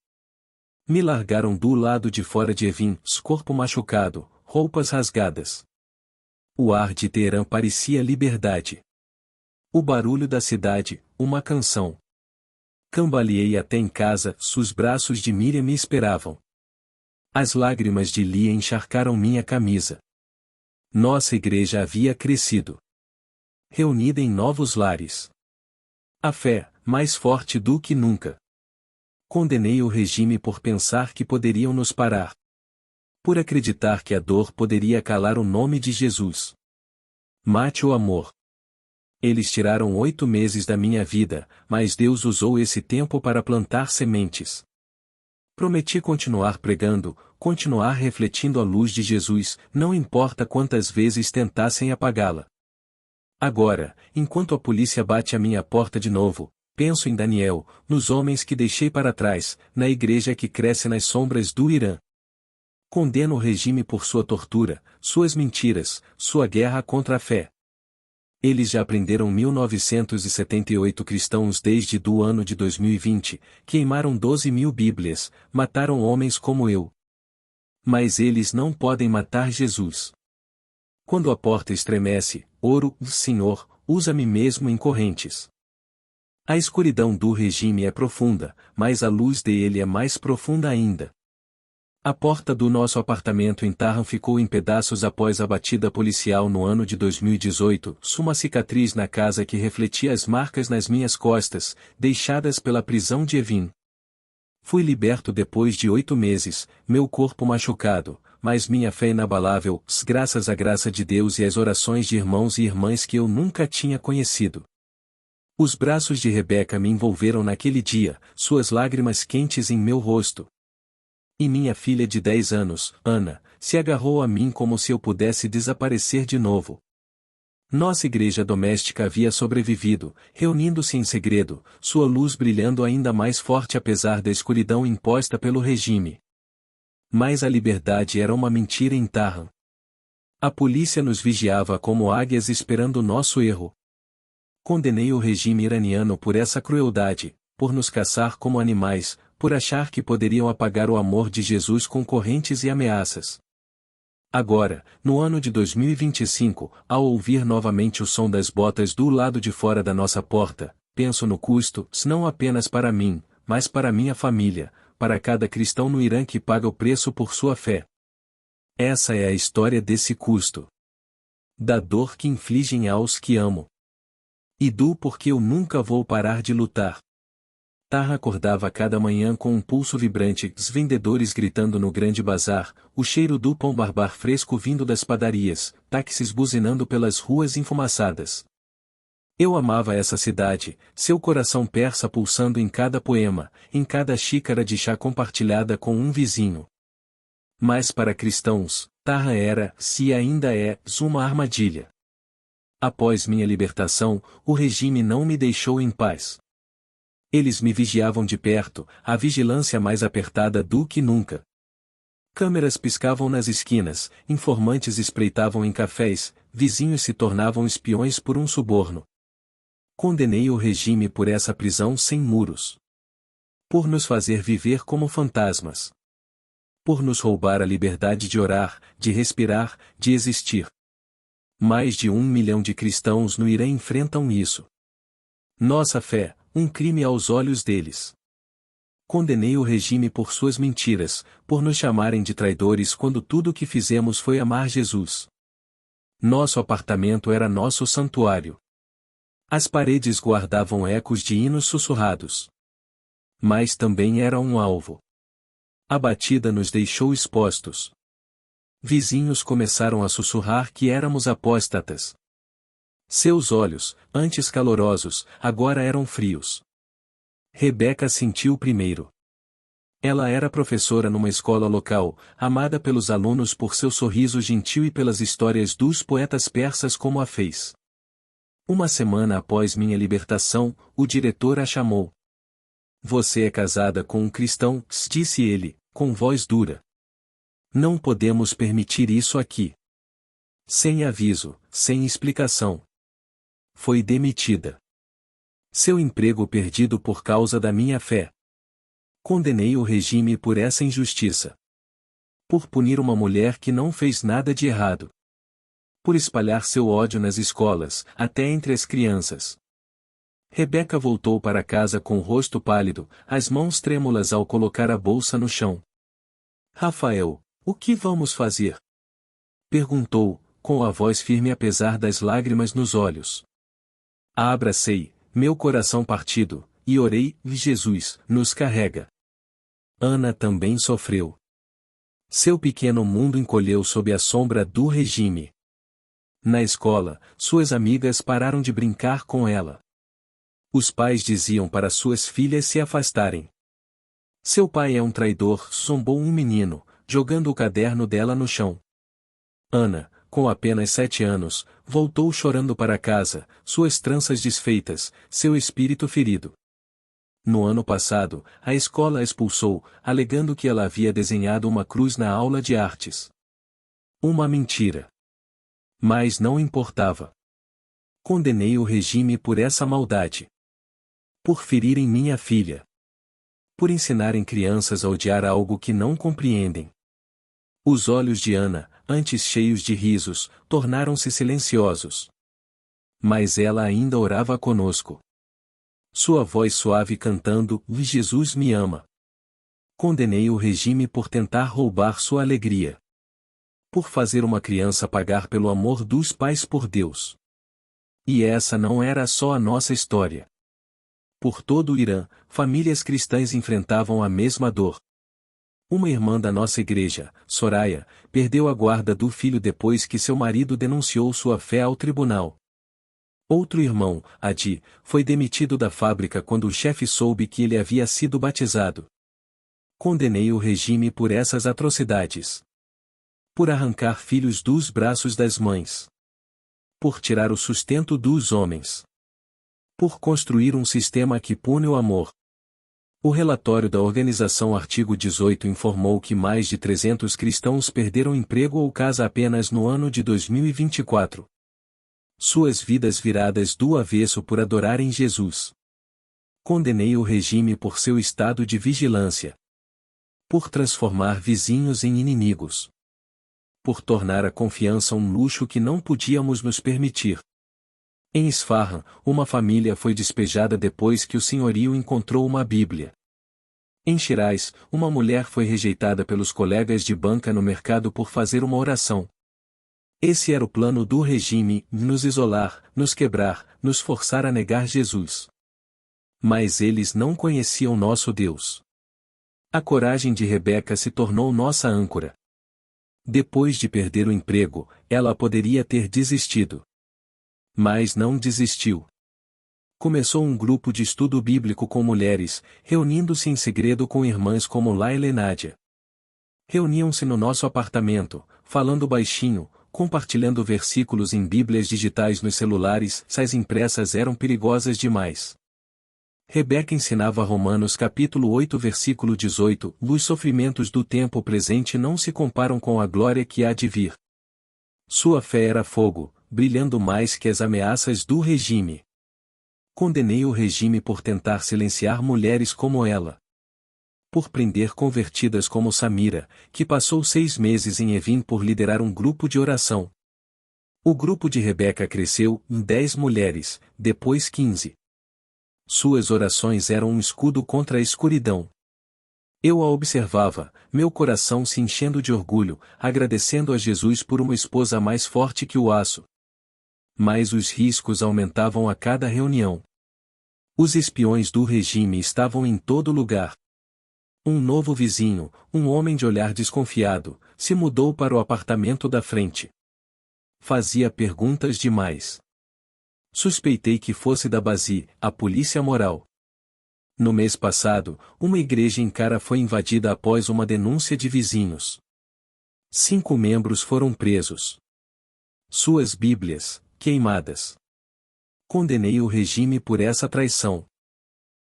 Me largaram do lado de fora de Evin, corpo machucado, roupas rasgadas. O ar de Teherã parecia liberdade. O barulho da cidade, uma canção. Cambaleei até em casa, os braços de Miriam me esperavam. As lágrimas de Lia encharcaram minha camisa. Nossa igreja havia crescido. Reunida em novos lares. A fé, mais forte do que nunca. Condenei o regime por pensar que poderiam nos parar. Por acreditar que a dor poderia calar o nome de Jesus. Mate o amor. Eles tiraram 8 meses da minha vida, mas Deus usou esse tempo para plantar sementes. Prometi continuar pregando, continuar refletindo a luz de Jesus, não importa quantas vezes tentassem apagá-la. Agora, enquanto a polícia bate à minha porta de novo, penso em Daniel, nos homens que deixei para trás, na igreja que cresce nas sombras do Irã. Condeno o regime por sua tortura, suas mentiras, sua guerra contra a fé. Eles já prenderam 1978 cristãos desde do ano de 2020, queimaram 12.000 Bíblias, mataram homens como eu. Mas eles não podem matar Jesus. Quando a porta estremece, oro, Senhor, usa-me mesmo em correntes. A escuridão do regime é profunda, mas a luz dele é mais profunda ainda. A porta do nosso apartamento em Tahran ficou em pedaços após a batida policial no ano de 2018, uma cicatriz na casa que refletia as marcas nas minhas costas, deixadas pela prisão de Evin. Fui liberto depois de 8 meses, meu corpo machucado, mas minha fé inabalável, graças à graça de Deus e às orações de irmãos e irmãs que eu nunca tinha conhecido. Os braços de Rebeca me envolveram naquele dia, suas lágrimas quentes em meu rosto. E minha filha de 10 anos, Ana, se agarrou a mim como se eu pudesse desaparecer de novo. Nossa igreja doméstica havia sobrevivido, reunindo-se em segredo, sua luz brilhando ainda mais forte apesar da escuridão imposta pelo regime. Mas a liberdade era uma mentira em Tahran. A polícia nos vigiava como águias esperando nosso erro. Condenei o regime iraniano por essa crueldade, por nos caçar como animais, por achar que poderiam apagar o amor de Jesus com correntes e ameaças. Agora, no ano de 2025, ao ouvir novamente o som das botas do lado de fora da nossa porta, penso no custo, não apenas para mim, mas para minha família, para cada cristão no Irã que paga o preço por sua fé. Essa é a história desse custo. Da dor que infligem aos que amo. E do porquê eu nunca vou parar de lutar. Tahran acordava cada manhã com um pulso vibrante, os vendedores gritando no grande bazar, o cheiro do pão barbar fresco vindo das padarias, táxis buzinando pelas ruas enfumaçadas. Eu amava essa cidade, seu coração persa pulsando em cada poema, em cada xícara de chá compartilhada com um vizinho. Mas para cristãos, Tahran era, se ainda é, uma armadilha. Após minha libertação, o regime não me deixou em paz. Eles me vigiavam de perto, a vigilância mais apertada do que nunca. Câmeras piscavam nas esquinas, informantes espreitavam em cafés, vizinhos se tornavam espiões por um suborno. Condenei o regime por essa prisão sem muros. Por nos fazer viver como fantasmas. Por nos roubar a liberdade de orar, de respirar, de existir. Mais de 1 milhão de cristãos no Irã enfrentam isso. Nossa fé, um crime aos olhos deles. Condenei o regime por suas mentiras, por nos chamarem de traidores quando tudo o que fizemos foi amar Jesus. Nosso apartamento era nosso santuário. As paredes guardavam ecos de hinos sussurrados. Mas também era um alvo. A batida nos deixou expostos. Vizinhos começaram a sussurrar que éramos apóstatas. Seus olhos, antes calorosos, agora eram frios. Rebeca sentiu primeiro. Ela era professora numa escola local, amada pelos alunos por seu sorriso gentil e pelas histórias dos poetas persas como a fez. Uma semana após minha libertação, o diretor a chamou. Você é casada com um cristão, disse ele, com voz dura. Não podemos permitir isso aqui. Sem aviso, sem explicação. Foi demitida. Seu emprego perdido por causa da minha fé. Condenei o regime por essa injustiça. Por punir uma mulher que não fez nada de errado. Por espalhar seu ódio nas escolas, até entre as crianças. Rebeca voltou para casa com o rosto pálido, as mãos trêmulas ao colocar a bolsa no chão. Rafael, o que vamos fazer? Perguntou, com a voz firme apesar das lágrimas nos olhos. A abracei, meu coração partido, e orei, Jesus, nos carrega. Ana também sofreu. Seu pequeno mundo encolheu sob a sombra do regime. Na escola, suas amigas pararam de brincar com ela. Os pais diziam para suas filhas se afastarem. Seu pai é um traidor, zombou um menino, jogando o caderno dela no chão. Ana, com apenas 7 anos, voltou chorando para casa, suas tranças desfeitas, seu espírito ferido. No ano passado, a escola a expulsou, alegando que ela havia desenhado uma cruz na aula de artes. Uma mentira. Mas não importava. Condenei o regime por essa maldade. Por ferirem minha filha. Por ensinarem crianças a odiar algo que não compreendem. Os olhos de Ana, antes cheios de risos, tornaram-se silenciosos. Mas ela ainda orava conosco. Sua voz suave cantando, Jesus me ama. Condenei o regime por tentar roubar sua alegria. Por fazer uma criança pagar pelo amor dos pais por Deus. E essa não era só a nossa história. Por todo o Irã, famílias cristãs enfrentavam a mesma dor. Uma irmã da nossa igreja, Soraya, perdeu a guarda do filho depois que seu marido denunciou sua fé ao tribunal. Outro irmão, Adi, foi demitido da fábrica quando o chefe soube que ele havia sido batizado. Condenei o regime por essas atrocidades. Por arrancar filhos dos braços das mães. Por tirar o sustento dos homens. Por construir um sistema que pune o amor. O relatório da organização Artigo 18 informou que mais de 300 cristãos perderam emprego ou casa apenas no ano de 2024. Suas vidas viradas do avesso por adorarem Jesus. Condenei o regime por seu estado de vigilância. Por transformar vizinhos em inimigos. Por tornar a confiança um luxo que não podíamos nos permitir. Em Isfahan, uma família foi despejada depois que o senhorio encontrou uma Bíblia. Em Shiraz, uma mulher foi rejeitada pelos colegas de banca no mercado por fazer uma oração. Esse era o plano do regime: nos isolar, nos quebrar, nos forçar a negar Jesus. Mas eles não conheciam nosso Deus. A coragem de Rebeca se tornou nossa âncora. Depois de perder o emprego, ela poderia ter desistido. Mas não desistiu. Começou um grupo de estudo bíblico com mulheres, reunindo-se em segredo com irmãs como Laila e Nádia. Reuniam-se no nosso apartamento, falando baixinho, compartilhando versículos em bíblias digitais nos celulares. As impressas eram perigosas demais. Rebeca ensinava Romanos capítulo 8 versículo 18, os sofrimentos do tempo presente não se comparam com a glória que há de vir. Sua fé era fogo, brilhando mais que as ameaças do regime. Condenei o regime por tentar silenciar mulheres como ela. Por prender convertidas como Samira, que passou 6 meses em Evin por liderar um grupo de oração. O grupo de Rebeca cresceu em 10 mulheres, depois 15. Suas orações eram um escudo contra a escuridão. Eu a observava, meu coração se enchendo de orgulho, agradecendo a Jesus por uma esposa mais forte que o aço. Mas os riscos aumentavam a cada reunião. Os espiões do regime estavam em todo lugar. Um novo vizinho, um homem de olhar desconfiado, se mudou para o apartamento da frente. Fazia perguntas demais. Suspeitei que fosse da Basi, a polícia moral. No mês passado, uma igreja em Cara foi invadida após uma denúncia de vizinhos. 5 membros foram presos. Suas Bíblias, queimadas. Condenei o regime por essa traição.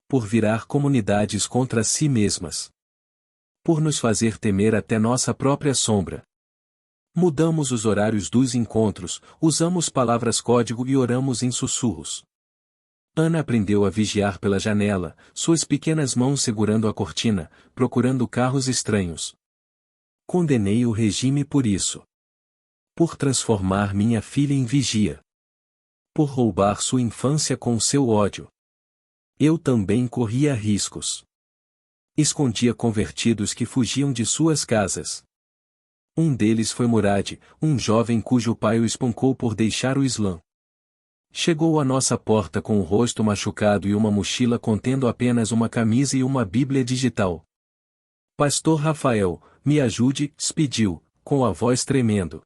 Por virar comunidades contra si mesmas. Por nos fazer temer até nossa própria sombra. Mudamos os horários dos encontros, usamos palavras-código e oramos em sussurros. Ana aprendeu a vigiar pela janela, suas pequenas mãos segurando a cortina, procurando carros estranhos. Condenei o regime por isso. Por transformar minha filha em vigia. Por roubar sua infância com seu ódio. Eu também corria riscos. Escondia convertidos que fugiam de suas casas. Um deles foi Murad, um jovem cujo pai o espancou por deixar o Islã. Chegou à nossa porta com o rosto machucado e uma mochila contendo apenas uma camisa e uma Bíblia digital. Pastor Rafael, me ajude, pediu, com a voz tremendo.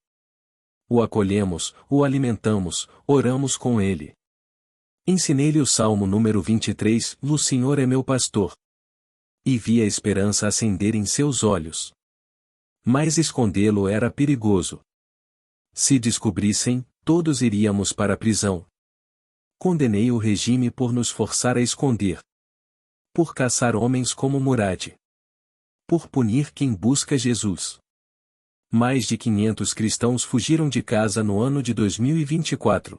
O acolhemos, o alimentamos, oramos com ele. Ensinei-lhe o Salmo número 23, o Senhor é meu pastor. E vi a esperança acender em seus olhos. Mas escondê-lo era perigoso. Se descobrissem, todos iríamos para a prisão. Condenei o regime por nos forçar a esconder. Por caçar homens como Murad. Por punir quem busca Jesus. Mais de 500 cristãos fugiram de casa no ano de 2024.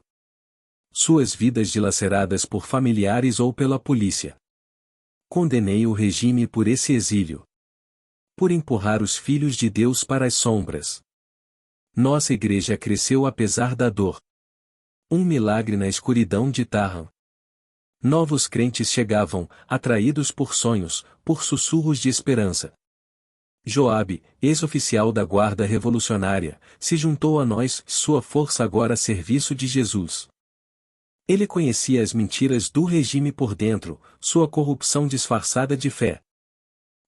Suas vidas dilaceradas por familiares ou pela polícia. Condenei o regime por esse exílio. Por empurrar os filhos de Deus para as sombras. Nossa igreja cresceu apesar da dor. Um milagre na escuridão de Tahan. Novos crentes chegavam, atraídos por sonhos, por sussurros de esperança. Joabe, ex-oficial da Guarda Revolucionária, se juntou a nós, sua força agora a serviço de Jesus. Ele conhecia as mentiras do regime por dentro, sua corrupção disfarçada de fé.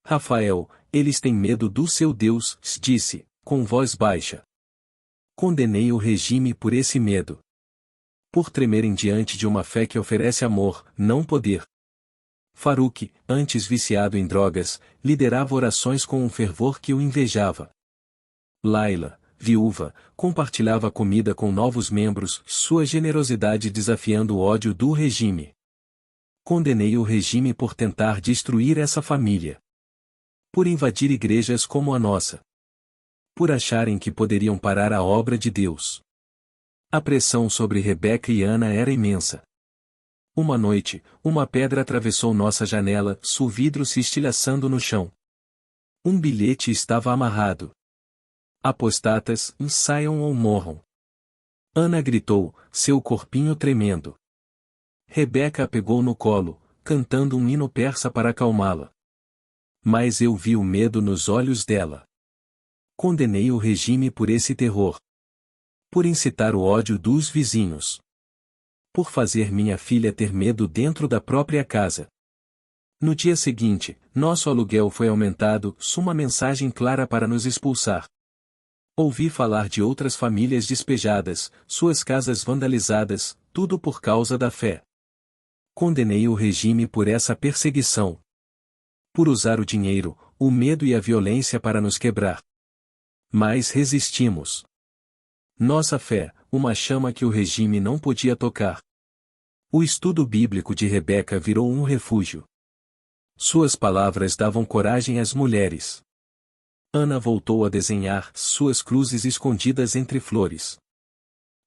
Rafael, eles têm medo do seu Deus, disse, com voz baixa. Condenei o regime por esse medo. Por tremerem diante de uma fé que oferece amor, não poder. Faruk, antes viciado em drogas, liderava orações com um fervor que o invejava. Laila, viúva, compartilhava comida com novos membros, sua generosidade desafiando o ódio do regime. Condenei o regime por tentar destruir essa família. Por invadir igrejas como a nossa. Por acharem que poderiam parar a obra de Deus. A pressão sobre Rebeca e Ana era imensa. Uma noite, uma pedra atravessou nossa janela, o vidro se estilhaçando no chão. Um bilhete estava amarrado. Apostatas, saiam ou morram. Ana gritou, seu corpinho tremendo. Rebeca a pegou no colo, cantando um hino persa para acalmá-la. Mas eu vi o medo nos olhos dela. Condenei o regime por esse terror. Por incitar o ódio dos vizinhos. Por fazer minha filha ter medo dentro da própria casa. No dia seguinte, nosso aluguel foi aumentado, uma mensagem clara para nos expulsar. Ouvi falar de outras famílias despejadas, suas casas vandalizadas, tudo por causa da fé. Condenei o regime por essa perseguição. Por usar o dinheiro, o medo e a violência para nos quebrar. Mas resistimos. Nossa fé, uma chama que o regime não podia tocar. O estudo bíblico de Rebeca virou um refúgio. Suas palavras davam coragem às mulheres. Ana voltou a desenhar suas cruzes escondidas entre flores.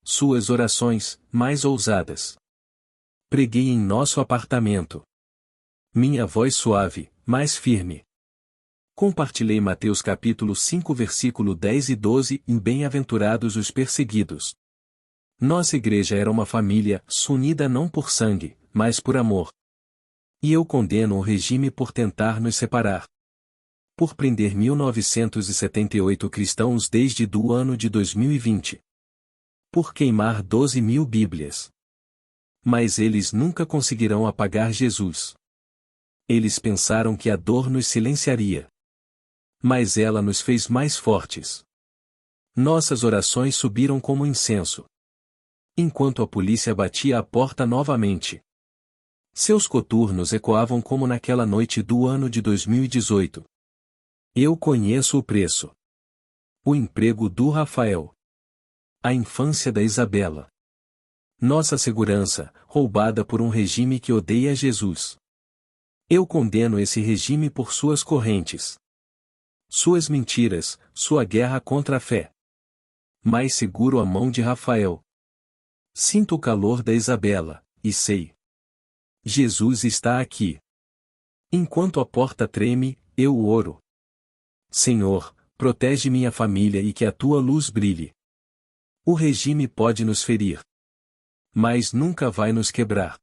Suas orações, mais ousadas. Preguei em nosso apartamento. Minha voz suave, mais firme. Compartilhei Mateus capítulo 5 versículo 10 e 12 em Bem-aventurados os perseguidos. Nossa igreja era uma família, unida não por sangue, mas por amor. E eu condeno o regime por tentar nos separar. Por prender 1978 cristãos desde o ano de 2020. Por queimar 12.000 Bíblias. Mas eles nunca conseguirão apagar Jesus. Eles pensaram que a dor nos silenciaria. Mas ela nos fez mais fortes. Nossas orações subiram como incenso. Enquanto a polícia batia a porta novamente. Seus coturnos ecoavam como naquela noite do ano de 2018. Eu conheço o preço. O emprego do Rafael. A infância da Isabela. Nossa segurança, roubada por um regime que odeia Jesus. Eu condeno esse regime por suas correntes. Suas mentiras, sua guerra contra a fé. Mas seguro a mão de Rafael. Sinto o calor da Isabela, e sei. Jesus está aqui. Enquanto a porta treme, eu oro. Senhor, protege minha família e que a tua luz brilhe. O regime pode nos ferir. Mas nunca vai nos quebrar.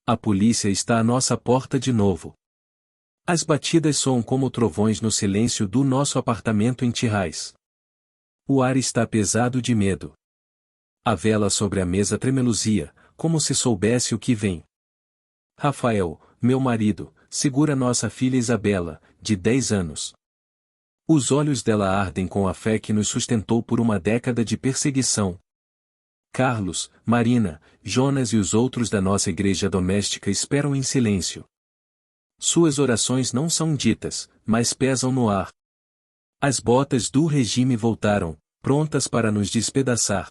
A polícia está à nossa porta de novo. As batidas soam como trovões no silêncio do nosso apartamento em Tirrais. O ar está pesado de medo. A vela sobre a mesa tremeluzia, como se soubesse o que vem. Rafael, meu marido, segura nossa filha Isabela, de 10 anos. Os olhos dela ardem com a fé que nos sustentou por uma década de perseguição. Carlos, Marina, Jonas e os outros da nossa igreja doméstica esperam em silêncio. Suas orações não são ditas, mas pesam no ar. As botas do regime voltaram, prontas para nos despedaçar.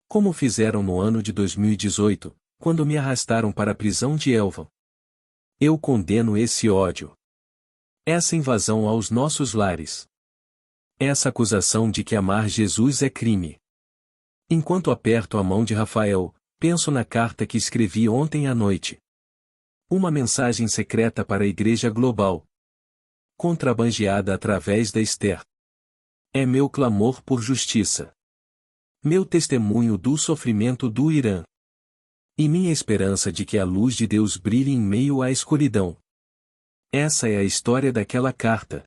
Como fizeram no ano de 2018, quando me arrastaram para a prisão de Elva. Eu condeno esse ódio. Essa invasão aos nossos lares. Essa acusação de que amar Jesus é crime. Enquanto aperto a mão de Rafael, penso na carta que escrevi ontem à noite. Uma mensagem secreta para a Igreja Global. Contrabandeada através da Esther. É meu clamor por justiça. Meu testemunho do sofrimento do Irã. E minha esperança de que a luz de Deus brilhe em meio à escuridão. Essa é a história daquela carta.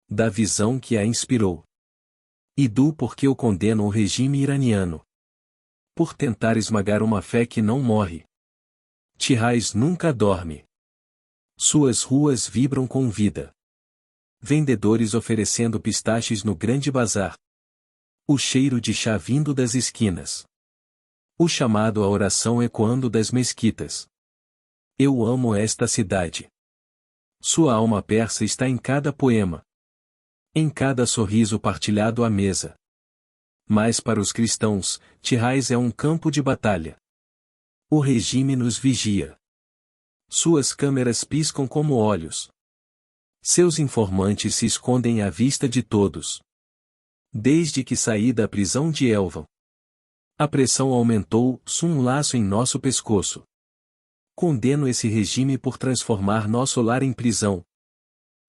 Da visão que a inspirou. E do porquê eu condeno o regime iraniano. por tentar esmagar uma fé que não morre. Tirrais nunca dorme. Suas ruas vibram com vida. Vendedores oferecendo pistaches no grande bazar. O cheiro de chá vindo das esquinas. O chamado à oração ecoando das mesquitas. Eu amo esta cidade. Sua alma persa está em cada poema. Em cada sorriso partilhado à mesa. Mas para os cristãos, Tirrais é um campo de batalha. O regime nos vigia. Suas câmeras piscam como olhos. Seus informantes se escondem à vista de todos. Desde que saí da prisão de Elvan. A pressão aumentou, um laço em nosso pescoço. Condeno esse regime por transformar nosso lar em prisão.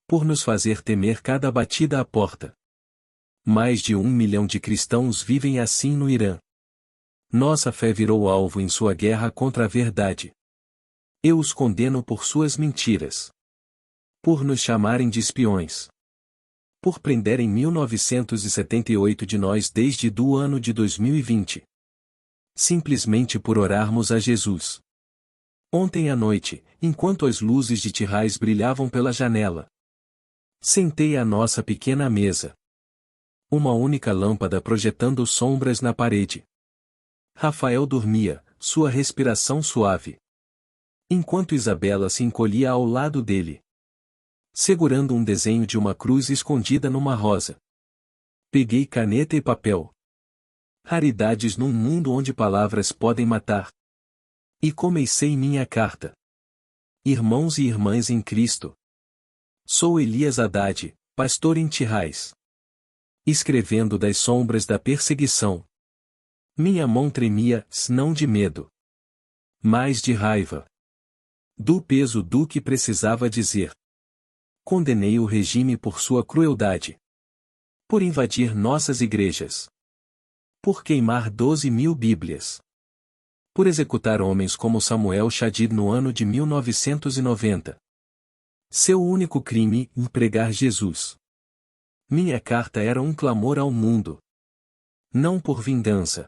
Por nos fazer temer cada batida à porta. Mais de 1 milhão de cristãos vivem assim no Irã. Nossa fé virou alvo em sua guerra contra a verdade. Eu os condeno por suas mentiras. Por nos chamarem de espiões. Por prenderem 1978 de nós desde do ano de 2020. Simplesmente por orarmos a Jesus. Ontem à noite, enquanto as luzes de Tirrais brilhavam pela janela. Sentei à nossa pequena mesa. Uma única lâmpada projetando sombras na parede. Rafael dormia, sua respiração suave. Enquanto Isabela se encolhia ao lado dele. Segurando um desenho de uma cruz escondida numa rosa. Peguei caneta e papel. Raridades num mundo onde palavras podem matar. E comecei minha carta. Irmãos e irmãs em Cristo. Sou Elias Haddad, pastor em Tirrais. Escrevendo das sombras da perseguição. Minha mão tremia, não de medo. Mas de raiva. Do peso do que precisava dizer. Condenei o regime por sua crueldade. Por invadir nossas igrejas. Por queimar 12.000 Bíblias. Por executar homens como Samuel Shadid no ano de 1990. Seu único crime, pregar Jesus. Minha carta era um clamor ao mundo. Não por vingança.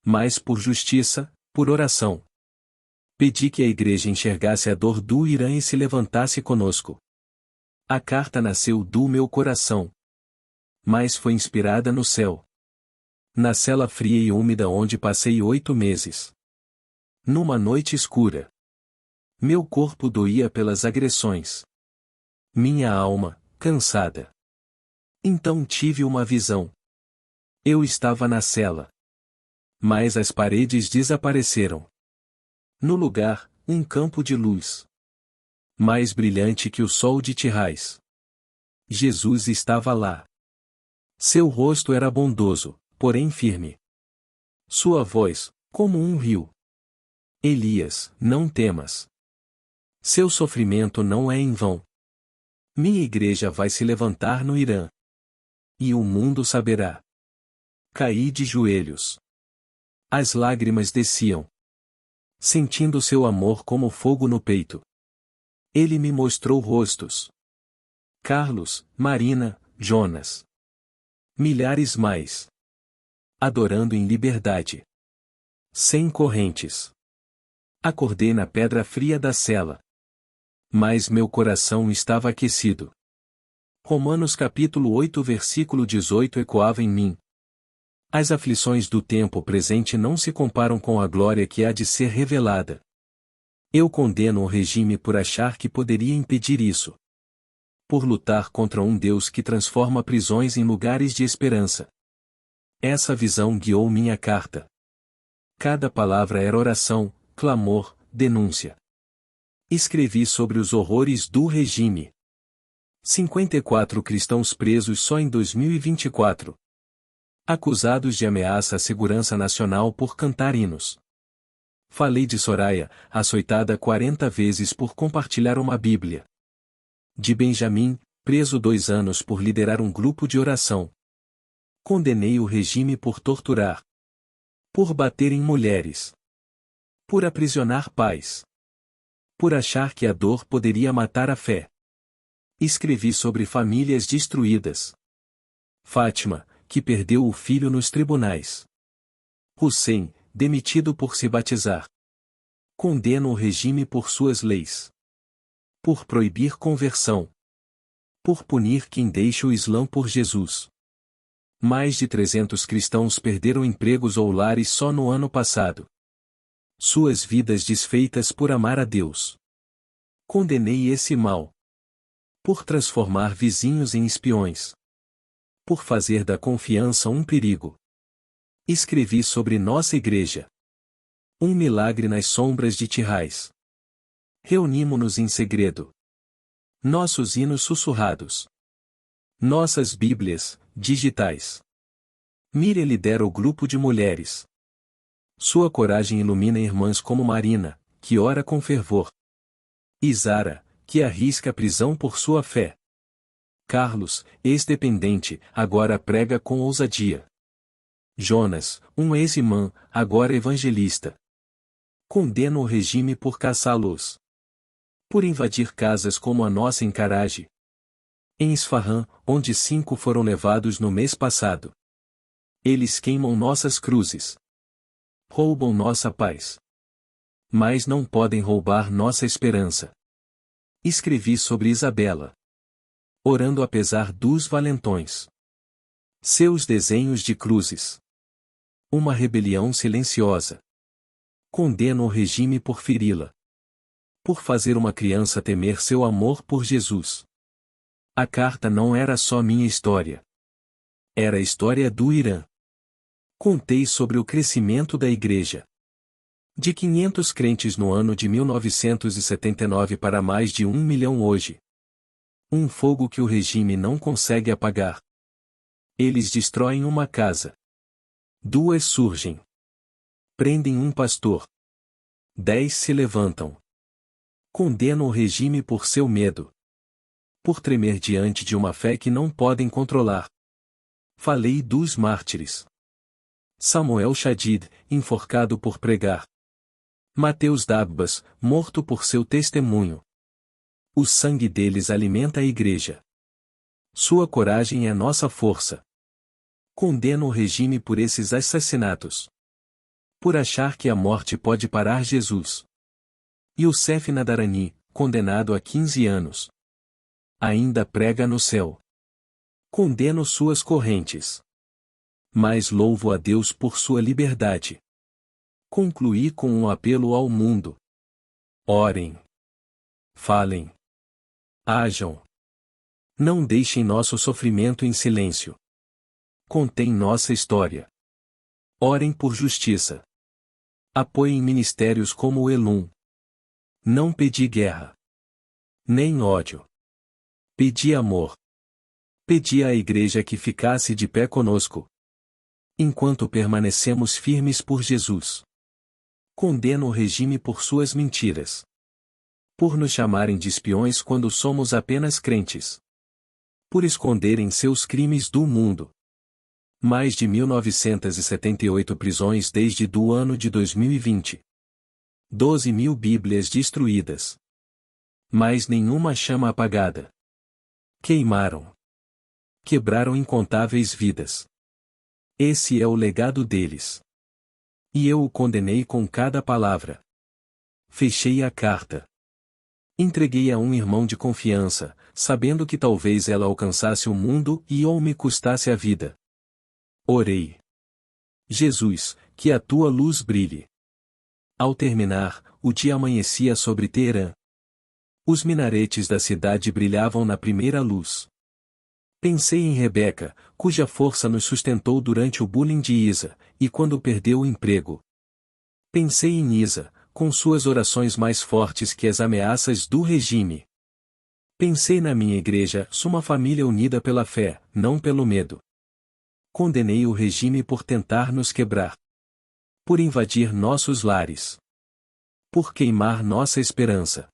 Mas por justiça, por oração. Pedi que a igreja enxergasse a dor do Irã e se levantasse conosco. A carta nasceu do meu coração. Mas foi inspirada no céu. Na cela fria e úmida onde passei 8 meses. Numa noite escura. Meu corpo doía pelas agressões. Minha alma, cansada. Então tive uma visão. Eu estava na cela. Mas as paredes desapareceram. No lugar, um campo de luz. Mais brilhante que o sol de Tirrais. Jesus estava lá. Seu rosto era bondoso, porém firme. Sua voz, como um rio. Elias, não temas. Seu sofrimento não é em vão. Minha igreja vai se levantar no Irã. E o mundo saberá. Caí de joelhos. As lágrimas desciam. Sentindo seu amor como fogo no peito. Ele me mostrou rostos. Carlos, Marina, Jonas. Milhares mais. Adorando em liberdade. Sem correntes. Acordei na pedra fria da cela. Mas meu coração estava aquecido. Romanos capítulo 8 versículo 18 ecoava em mim. As aflições do tempo presente não se comparam com a glória que há de ser revelada. Eu condeno o regime por achar que poderia impedir isso. Por lutar contra um Deus que transforma prisões em lugares de esperança. Essa visão guiou minha carta. Cada palavra era oração, clamor, denúncia. Escrevi sobre os horrores do regime. 54 cristãos presos só em 2024. Acusados de ameaça à segurança nacional por cantar hinos. Falei de Soraya, açoitada 40 vezes por compartilhar uma Bíblia. De Benjamin, preso 2 anos por liderar um grupo de oração. Condenei o regime por torturar. Por bater em mulheres. Por aprisionar pais. Por achar que a dor poderia matar a fé. Escrevi sobre famílias destruídas. Fátima, que perdeu o filho nos tribunais. Hussein, demitido por se batizar. Condeno o regime por suas leis. Por proibir conversão. Por punir quem deixa o Islã por Jesus. Mais de 300 cristãos perderam empregos ou lares só no ano passado. Suas vidas desfeitas por amar a Deus. Condenei esse mal. Por transformar vizinhos em espiões. Por fazer da confiança um perigo. Escrevi sobre nossa igreja. Um milagre nas sombras de Tirrais. Reunimo-nos em segredo. Nossos hinos sussurrados. Nossas Bíblias, digitais. Miriam lidera o grupo de mulheres. Sua coragem ilumina irmãs como Marina, que ora com fervor. Isara, que arrisca a prisão por sua fé. Carlos, ex-dependente, agora prega com ousadia. Jonas, um ex-imã, agora evangelista. Condeno o regime por caçá-los. Por invadir casas como a nossa em Karaj. Em Isfahan, onde 5 foram levados no mês passado. Eles queimam nossas cruzes. Roubam nossa paz. Mas não podem roubar nossa esperança. Escrevi sobre Isabela. Orando apesar dos valentões. Seus desenhos de cruzes. Uma rebelião silenciosa. Condeno o regime por feri-la. Por fazer uma criança temer seu amor por Jesus. A carta não era só minha história. Era a história do Irã. Contei sobre o crescimento da igreja. De 500 crentes no ano de 1979 para mais de 1 milhão hoje. Um fogo que o regime não consegue apagar. Eles destroem uma casa. 2 surgem. Prendem um pastor. 10 se levantam. Condeno o regime por seu medo. Por tremer diante de uma fé que não podem controlar. Falei dos mártires. Samuel Shadid, enforcado por pregar. Mateus Dabbas, morto por seu testemunho. O sangue deles alimenta a igreja. Sua coragem é nossa força. Condeno o regime por esses assassinatos. Por achar que a morte pode parar Jesus. Youssef Nadarani, condenado a 15 anos. Ainda prega no céu. Condeno suas correntes. Mas louvo a Deus por sua liberdade. Concluí com um apelo ao mundo. Orem. Falem. Hajam. Não deixem nosso sofrimento em silêncio. Contem nossa história. Orem por justiça. Apoiem ministérios como o Elum. Não pedi guerra. Nem ódio. Pedi amor. Pedi à igreja que ficasse de pé conosco. Enquanto permanecemos firmes por Jesus. Condeno o regime por suas mentiras. Por nos chamarem de espiões quando somos apenas crentes. Por esconderem seus crimes do mundo. Mais de 1978 prisões desde do ano de 2020. 12 mil Bíblias destruídas. Mas nenhuma chama apagada. Queimaram. Quebraram incontáveis vidas. Esse é o legado deles. E eu o condenei com cada palavra. Fechei a carta. Entreguei a um irmão de confiança, sabendo que talvez ela alcançasse o mundo e ou me custasse a vida. Orei. Jesus, que a tua luz brilhe. Ao terminar, o dia amanhecia sobre Teherã. Os minaretes da cidade brilhavam na primeira luz. Pensei em Rebeca, cuja força nos sustentou durante o bullying de Isa, e quando perdeu o emprego. Pensei em Isa, com suas orações mais fortes que as ameaças do regime. Pensei na minha igreja, uma família unida pela fé, não pelo medo. Condenei o regime por tentar nos quebrar. Por invadir nossos lares. Por queimar nossa esperança.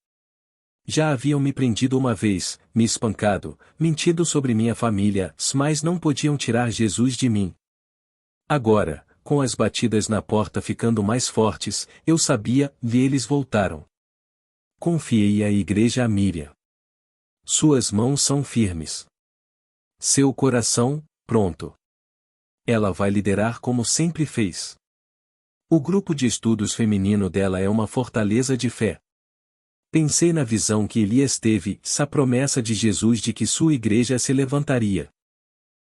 Já haviam me prendido uma vez, me espancado, mentido sobre minha família, mas não podiam tirar Jesus de mim. Agora, com as batidas na porta ficando mais fortes, eu sabia, e eles voltaram. Confiei à igreja a Miriam. Suas mãos são firmes. Seu coração, pronto. Ela vai liderar como sempre fez. O grupo de estudos feminino dela é uma fortaleza de fé. Pensei na visão que Elias teve, a promessa de Jesus de que sua igreja se levantaria.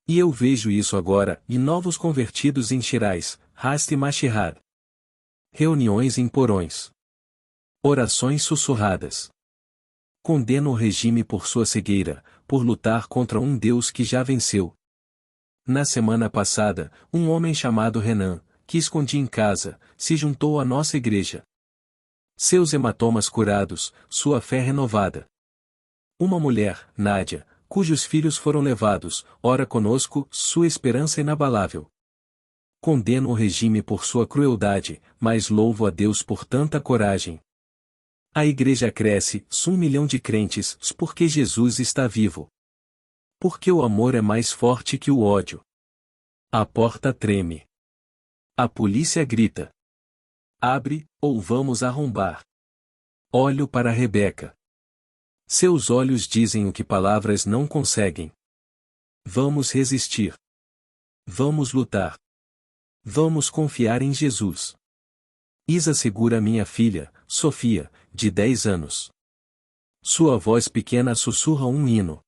E eu vejo isso agora, e novos convertidos em Shiraz, Rast e Mashihad. Reuniões em porões. Orações sussurradas. Condeno o regime por sua cegueira, por lutar contra um Deus que já venceu. Na semana passada, um homem chamado Renan, que escondi em casa, se juntou à nossa igreja. Seus hematomas curados, sua fé renovada. Uma mulher, Nádia, cujos filhos foram levados, ora conosco, sua esperança inabalável. Condeno o regime por sua crueldade, mas louvo a Deus por tanta coragem. A igreja cresce, 1 milhão de crentes, porque Jesus está vivo. Porque o amor é mais forte que o ódio. A porta treme. A polícia grita. Abre, ou vamos arrombar. Olho para Rebeca. Seus olhos dizem o que palavras não conseguem. Vamos resistir. Vamos lutar. Vamos confiar em Jesus. Isa segura minha filha, Sofia, de 10 anos. Sua voz pequena sussurra um hino.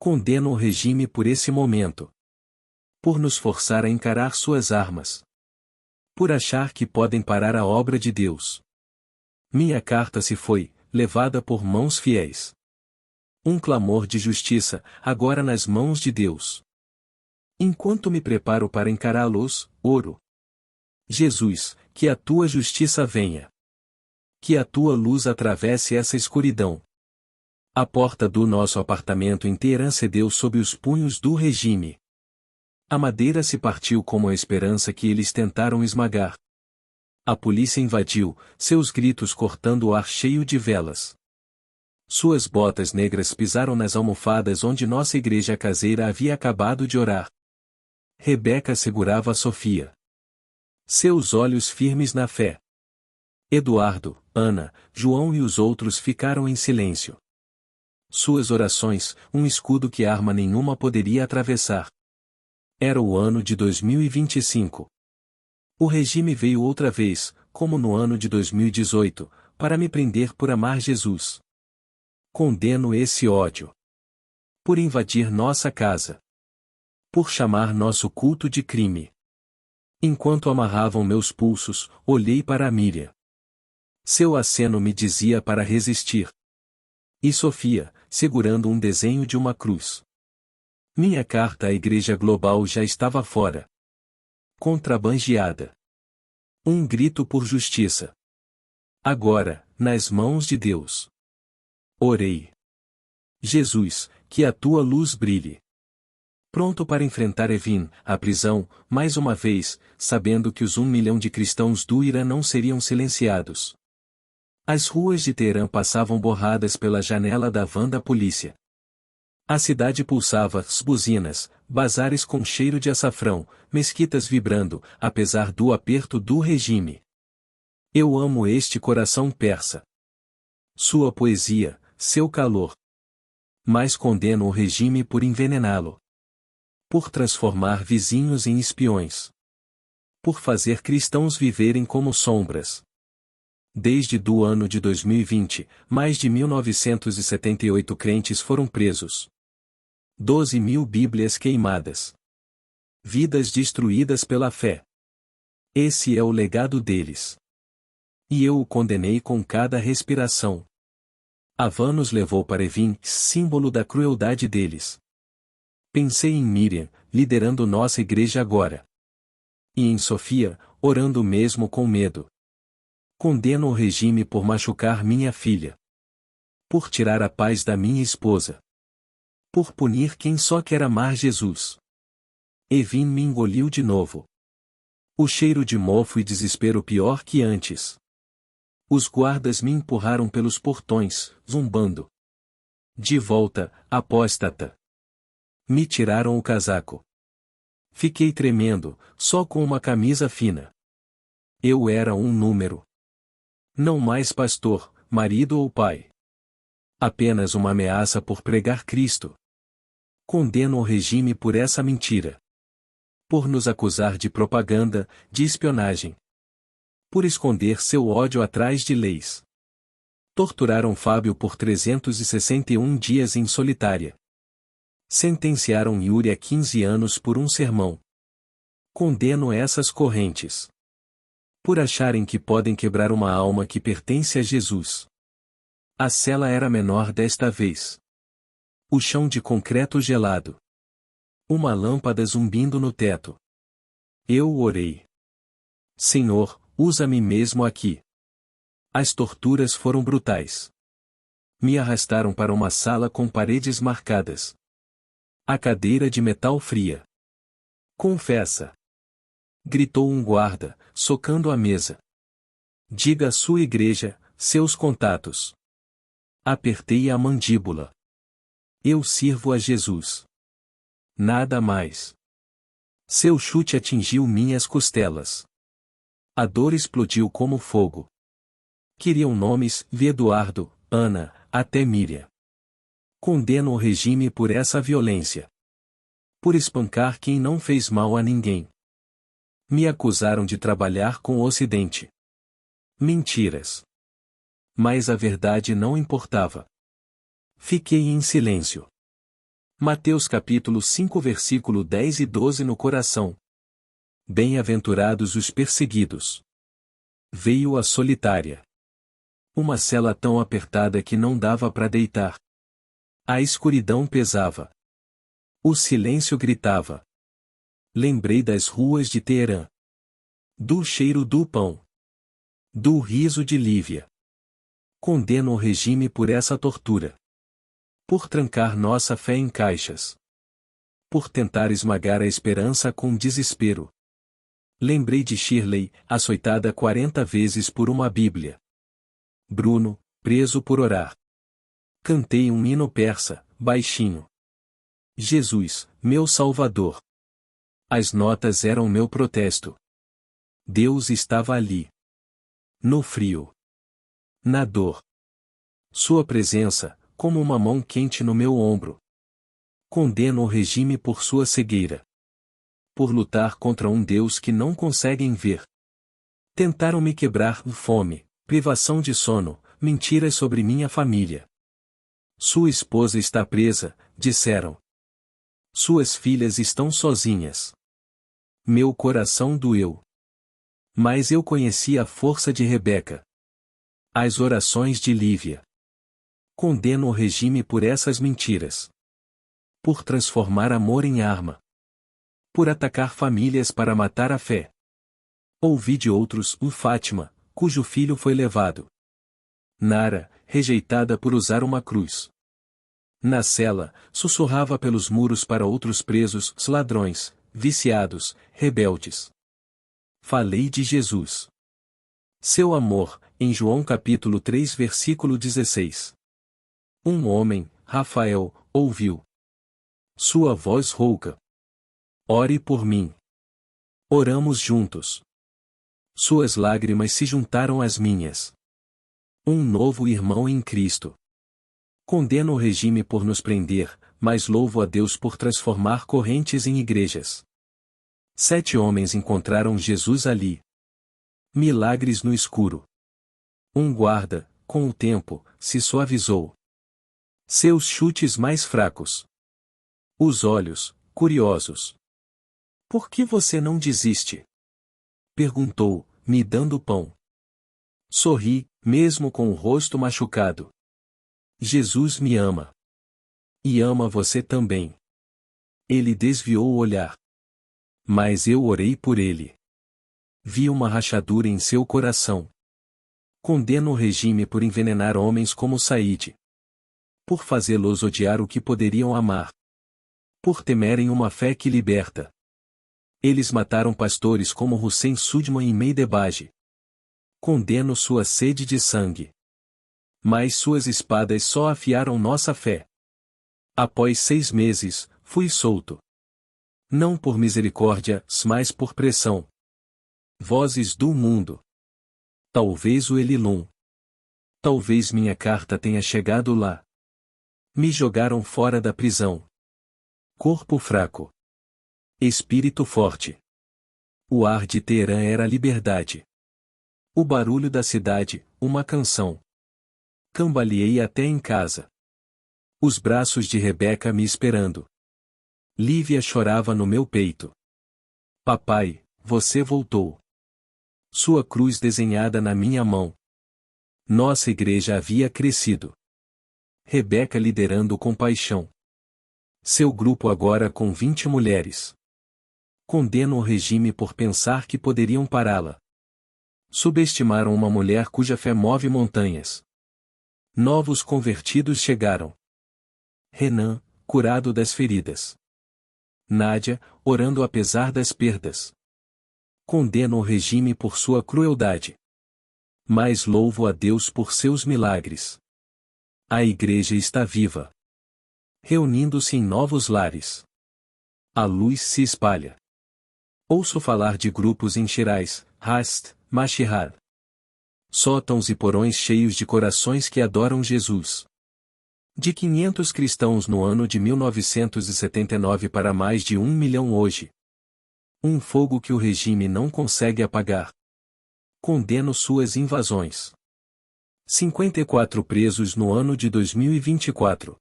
Condeno o regime por esse momento. Por nos forçar a encarar suas armas. Por achar que podem parar a obra de Deus. Minha carta se foi, levada por mãos fiéis. Um clamor de justiça, agora nas mãos de Deus. Enquanto me preparo para encará-los, oro. Jesus, que a tua justiça venha. Que a tua luz atravesse essa escuridão. A porta do nosso apartamento inteira cedeu sob os punhos do regime. A madeira se partiu como a esperança que eles tentaram esmagar. A polícia invadiu, seus gritos cortando o ar cheio de velas. Suas botas negras pisaram nas almofadas onde nossa igreja caseira havia acabado de orar. Rebeca segurava a Sofia. Seus olhos firmes na fé. Eduardo, Ana, João e os outros ficaram em silêncio. Suas orações, um escudo que arma nenhuma poderia atravessar. Era o ano de 2025. O regime veio outra vez, como no ano de 2018, para me prender por amar Jesus. Condeno esse ódio. Por invadir nossa casa. Por chamar nosso culto de crime. Enquanto amarravam meus pulsos, olhei para Miriam. Seu aceno me dizia para resistir. E Sofia, segurando um desenho de uma cruz. Minha carta à Igreja Global já estava fora. Contrabandeada. Um grito por justiça. Agora, nas mãos de Deus. Orei. Jesus, que a tua luz brilhe. Pronto para enfrentar Evin, a prisão, mais uma vez, sabendo que os 1 milhão de cristãos do Irã não seriam silenciados. As ruas de Teherã passavam borradas pela janela da van da polícia. A cidade pulsava, buzinas, bazares com cheiro de açafrão, mesquitas vibrando, apesar do aperto do regime. Eu amo este coração persa. Sua poesia, seu calor. Mas condeno o regime por envenená-lo. Por transformar vizinhos em espiões. Por fazer cristãos viverem como sombras. Desde do ano de 2020, mais de 1978 crentes foram presos. 12.000 Bíblias queimadas. Vidas destruídas pela fé. Esse é o legado deles. E eu o condenei com cada respiração. A van nos levou para Evin, símbolo da crueldade deles. Pensei em Miriam, liderando nossa igreja agora. E em Sofia, orando mesmo com medo. Condeno o regime por machucar minha filha. Por tirar a paz da minha esposa. Por punir quem só quer amar Jesus. Evin me engoliu de novo. O cheiro de mofo e desespero pior que antes. Os guardas me empurraram pelos portões, zumbando. De volta, apóstata. Me tiraram o casaco. Fiquei tremendo, só com uma camisa fina. Eu era um número. Não mais pastor, marido ou pai. Apenas uma ameaça por pregar Cristo. Condeno o regime por essa mentira. Por nos acusar de propaganda, de espionagem. por esconder seu ódio atrás de leis. Torturaram Fábio por 361 dias em solitária. Sentenciaram Yuri a 15 anos por um sermão. Condeno essas correntes. Por acharem que podem quebrar uma alma que pertence a Jesus. A cela era menor desta vez. O chão de concreto gelado. Uma lâmpada zumbindo no teto. Eu orei. Senhor, usa-me mesmo aqui. As torturas foram brutais. Me arrastaram para uma sala com paredes marcadas. A cadeira de metal fria. Confessa. Gritou um guarda, socando a mesa. Diga à sua igreja, seus contatos. Apertei a mandíbula. Eu sirvo a Jesus. Nada mais. Seu chute atingiu minhas costelas. A dor explodiu como fogo. Queriam nomes, vi Eduardo, Ana, até Miriam. Condeno o regime por essa violência. Por espancar quem não fez mal a ninguém. Me acusaram de trabalhar com o Ocidente. Mentiras. Mas a verdade não importava. Fiquei em silêncio. Mateus capítulo 5 versículo 10 e 12 no coração. Bem-aventurados os perseguidos. Veio a solitária. Uma cela tão apertada que não dava para deitar. A escuridão pesava. O silêncio gritava. Lembrei das ruas de Teherã. Do cheiro do pão. Do riso de Lívia. Condeno o regime por essa tortura. Por trancar nossa fé em caixas. Por tentar esmagar a esperança com desespero. Lembrei de Shirley, açoitada 40 vezes por uma Bíblia. Bruno, preso por orar. Cantei um hino persa, baixinho. Jesus, meu Salvador. As notas eram meu protesto. Deus estava ali. No frio. Na dor. Sua presença, como uma mão quente no meu ombro. Condeno o regime por sua cegueira. Por lutar contra um Deus que não conseguem ver. Tentaram me quebrar, fome, privação de sono, mentiras sobre minha família. Sua esposa está presa, disseram. Suas filhas estão sozinhas. Meu coração doeu. Mas eu conheci a força de Rebeca. As orações de Lívia. Condeno o regime por essas mentiras. Por transformar amor em arma. Por atacar famílias para matar a fé. Ouvi de outros, Fátima, cujo filho foi levado. Nara, rejeitada por usar uma cruz. Na cela, sussurrava pelos muros para outros presos, ladrões, viciados, rebeldes. Falei de Jesus. Seu amor, em João capítulo 3 versículo 16. Um homem, Rafael, ouviu sua voz rouca. Ore por mim. Oramos juntos. Suas lágrimas se juntaram às minhas. Um novo irmão em Cristo. Condeno o regime por nos prender, mas louvo a Deus por transformar correntes em igrejas. 7 homens encontraram Jesus ali. Milagres no escuro. Um guarda, com o tempo, se suavizou. Seus chutes mais fracos. Os olhos, curiosos. Por que você não desiste? Perguntou, me dando pão. Sorri, mesmo com o rosto machucado. Jesus me ama. E ama você também. Ele desviou o olhar. Mas eu orei por ele. Vi uma rachadura em seu coração. Condeno o regime por envenenar homens como Said. Por fazê-los odiar o que poderiam amar. Por temerem uma fé que liberta. Eles mataram pastores como Hussein Sudman e Meidebage. Condeno sua sede de sangue. Mas suas espadas só afiaram nossa fé. Após 6 meses, fui solto. Não por misericórdia, mas por pressão. Vozes do mundo. Talvez o Elilum. Talvez minha carta tenha chegado lá. Me jogaram fora da prisão. Corpo fraco. Espírito forte. O ar de Teherã era a liberdade. O barulho da cidade, uma canção. Cambaleei até em casa. Os braços de Rebeca me esperando. Lívia chorava no meu peito. Papai, você voltou. Sua cruz desenhada na minha mão. Nossa igreja havia crescido. Rebeca liderando com paixão. Seu grupo agora com 20 mulheres. Condeno o regime por pensar que poderiam pará-la. Subestimaram uma mulher cuja fé move montanhas. Novos convertidos chegaram. Renan, curado das feridas. Nádia, orando apesar das perdas. Condeno o regime por sua crueldade. Mas louvo a Deus por seus milagres. A igreja está viva. Reunindo-se em novos lares. A luz se espalha. Ouço falar de grupos em Shiraz, Rast, Mashhad. Sótãos e porões cheios de corações que adoram Jesus. De 500 cristãos no ano de 1979 para mais de 1 milhão hoje. Um fogo que o regime não consegue apagar. Condeno suas invasões. 54 presos no ano de 2024.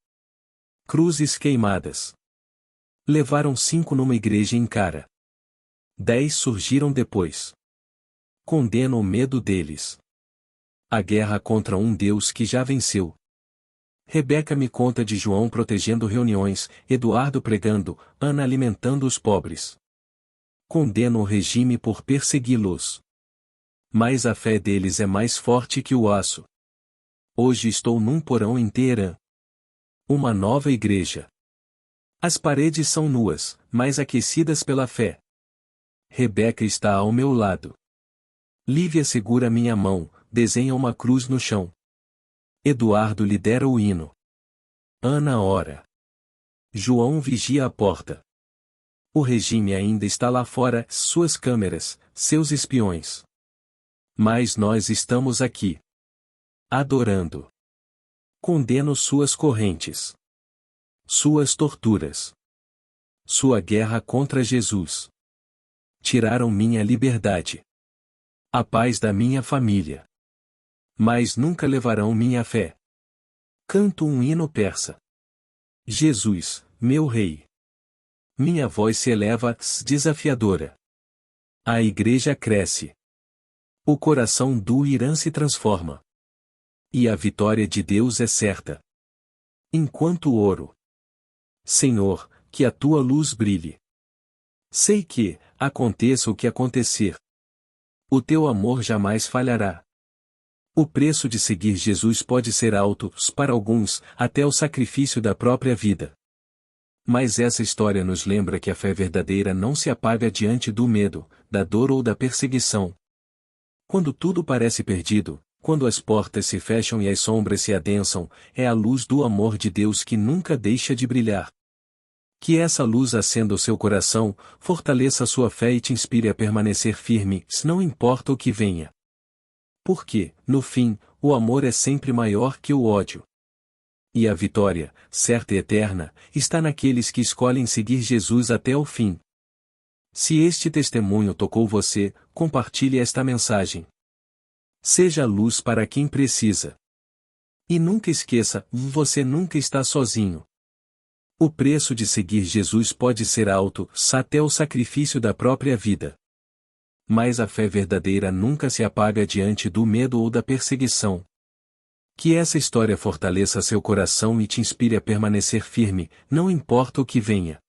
Cruzes queimadas. Levaram 5 numa igreja em Cara. 10 surgiram depois. Condeno o medo deles. A guerra contra um Deus que já venceu. Rebeca me conta de João protegendo reuniões, Eduardo pregando, Ana alimentando os pobres. Condeno o regime por persegui-los. Mas a fé deles é mais forte que o aço. Hoje estou num porão em Teherã. Uma nova igreja. As paredes são nuas, mas aquecidas pela fé. Rebeca está ao meu lado. Lívia segura minha mão, desenha uma cruz no chão. Eduardo lidera o hino. Ana ora. João vigia a porta. O regime ainda está lá fora, suas câmeras, seus espiões. Mas nós estamos aqui. Adorando. Condeno suas correntes. Suas torturas. Sua guerra contra Jesus. Tiraram minha liberdade. A paz da minha família. Mas nunca levarão minha fé. Canto um hino persa. Jesus, meu rei. Minha voz se eleva, desafiadora. A igreja cresce. O coração do Irã se transforma. E a vitória de Deus é certa. Enquanto ouro. Senhor, que a tua luz brilhe. Sei que, aconteça o que acontecer, o teu amor jamais falhará. O preço de seguir Jesus pode ser alto, para alguns, até o sacrifício da própria vida. Mas essa história nos lembra que a fé verdadeira não se apaga diante do medo, da dor ou da perseguição. Quando tudo parece perdido, quando as portas se fecham e as sombras se adensam, é a luz do amor de Deus que nunca deixa de brilhar. Que essa luz acenda o seu coração, fortaleça a sua fé e te inspire a permanecer firme, não importa o que venha. Porque, no fim, o amor é sempre maior que o ódio. E a vitória, certa e eterna, está naqueles que escolhem seguir Jesus até o fim. Se este testemunho tocou você, compartilhe esta mensagem. Seja luz para quem precisa. E nunca esqueça, você nunca está sozinho. O preço de seguir Jesus pode ser alto, até o sacrifício da própria vida. Mas a fé verdadeira nunca se apaga diante do medo ou da perseguição. Que essa história fortaleça seu coração e te inspire a permanecer firme, não importa o que venha.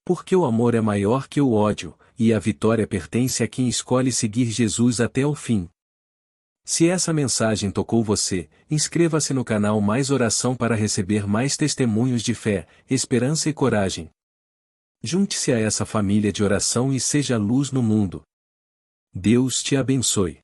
Porque o amor é maior que o ódio, e a vitória pertence a quem escolhe seguir Jesus até o fim. Se essa mensagem tocou você, inscreva-se no canal Mais Oração para receber mais testemunhos de fé, esperança e coragem. Junte-se a essa família de oração e seja luz no mundo. Deus te abençoe.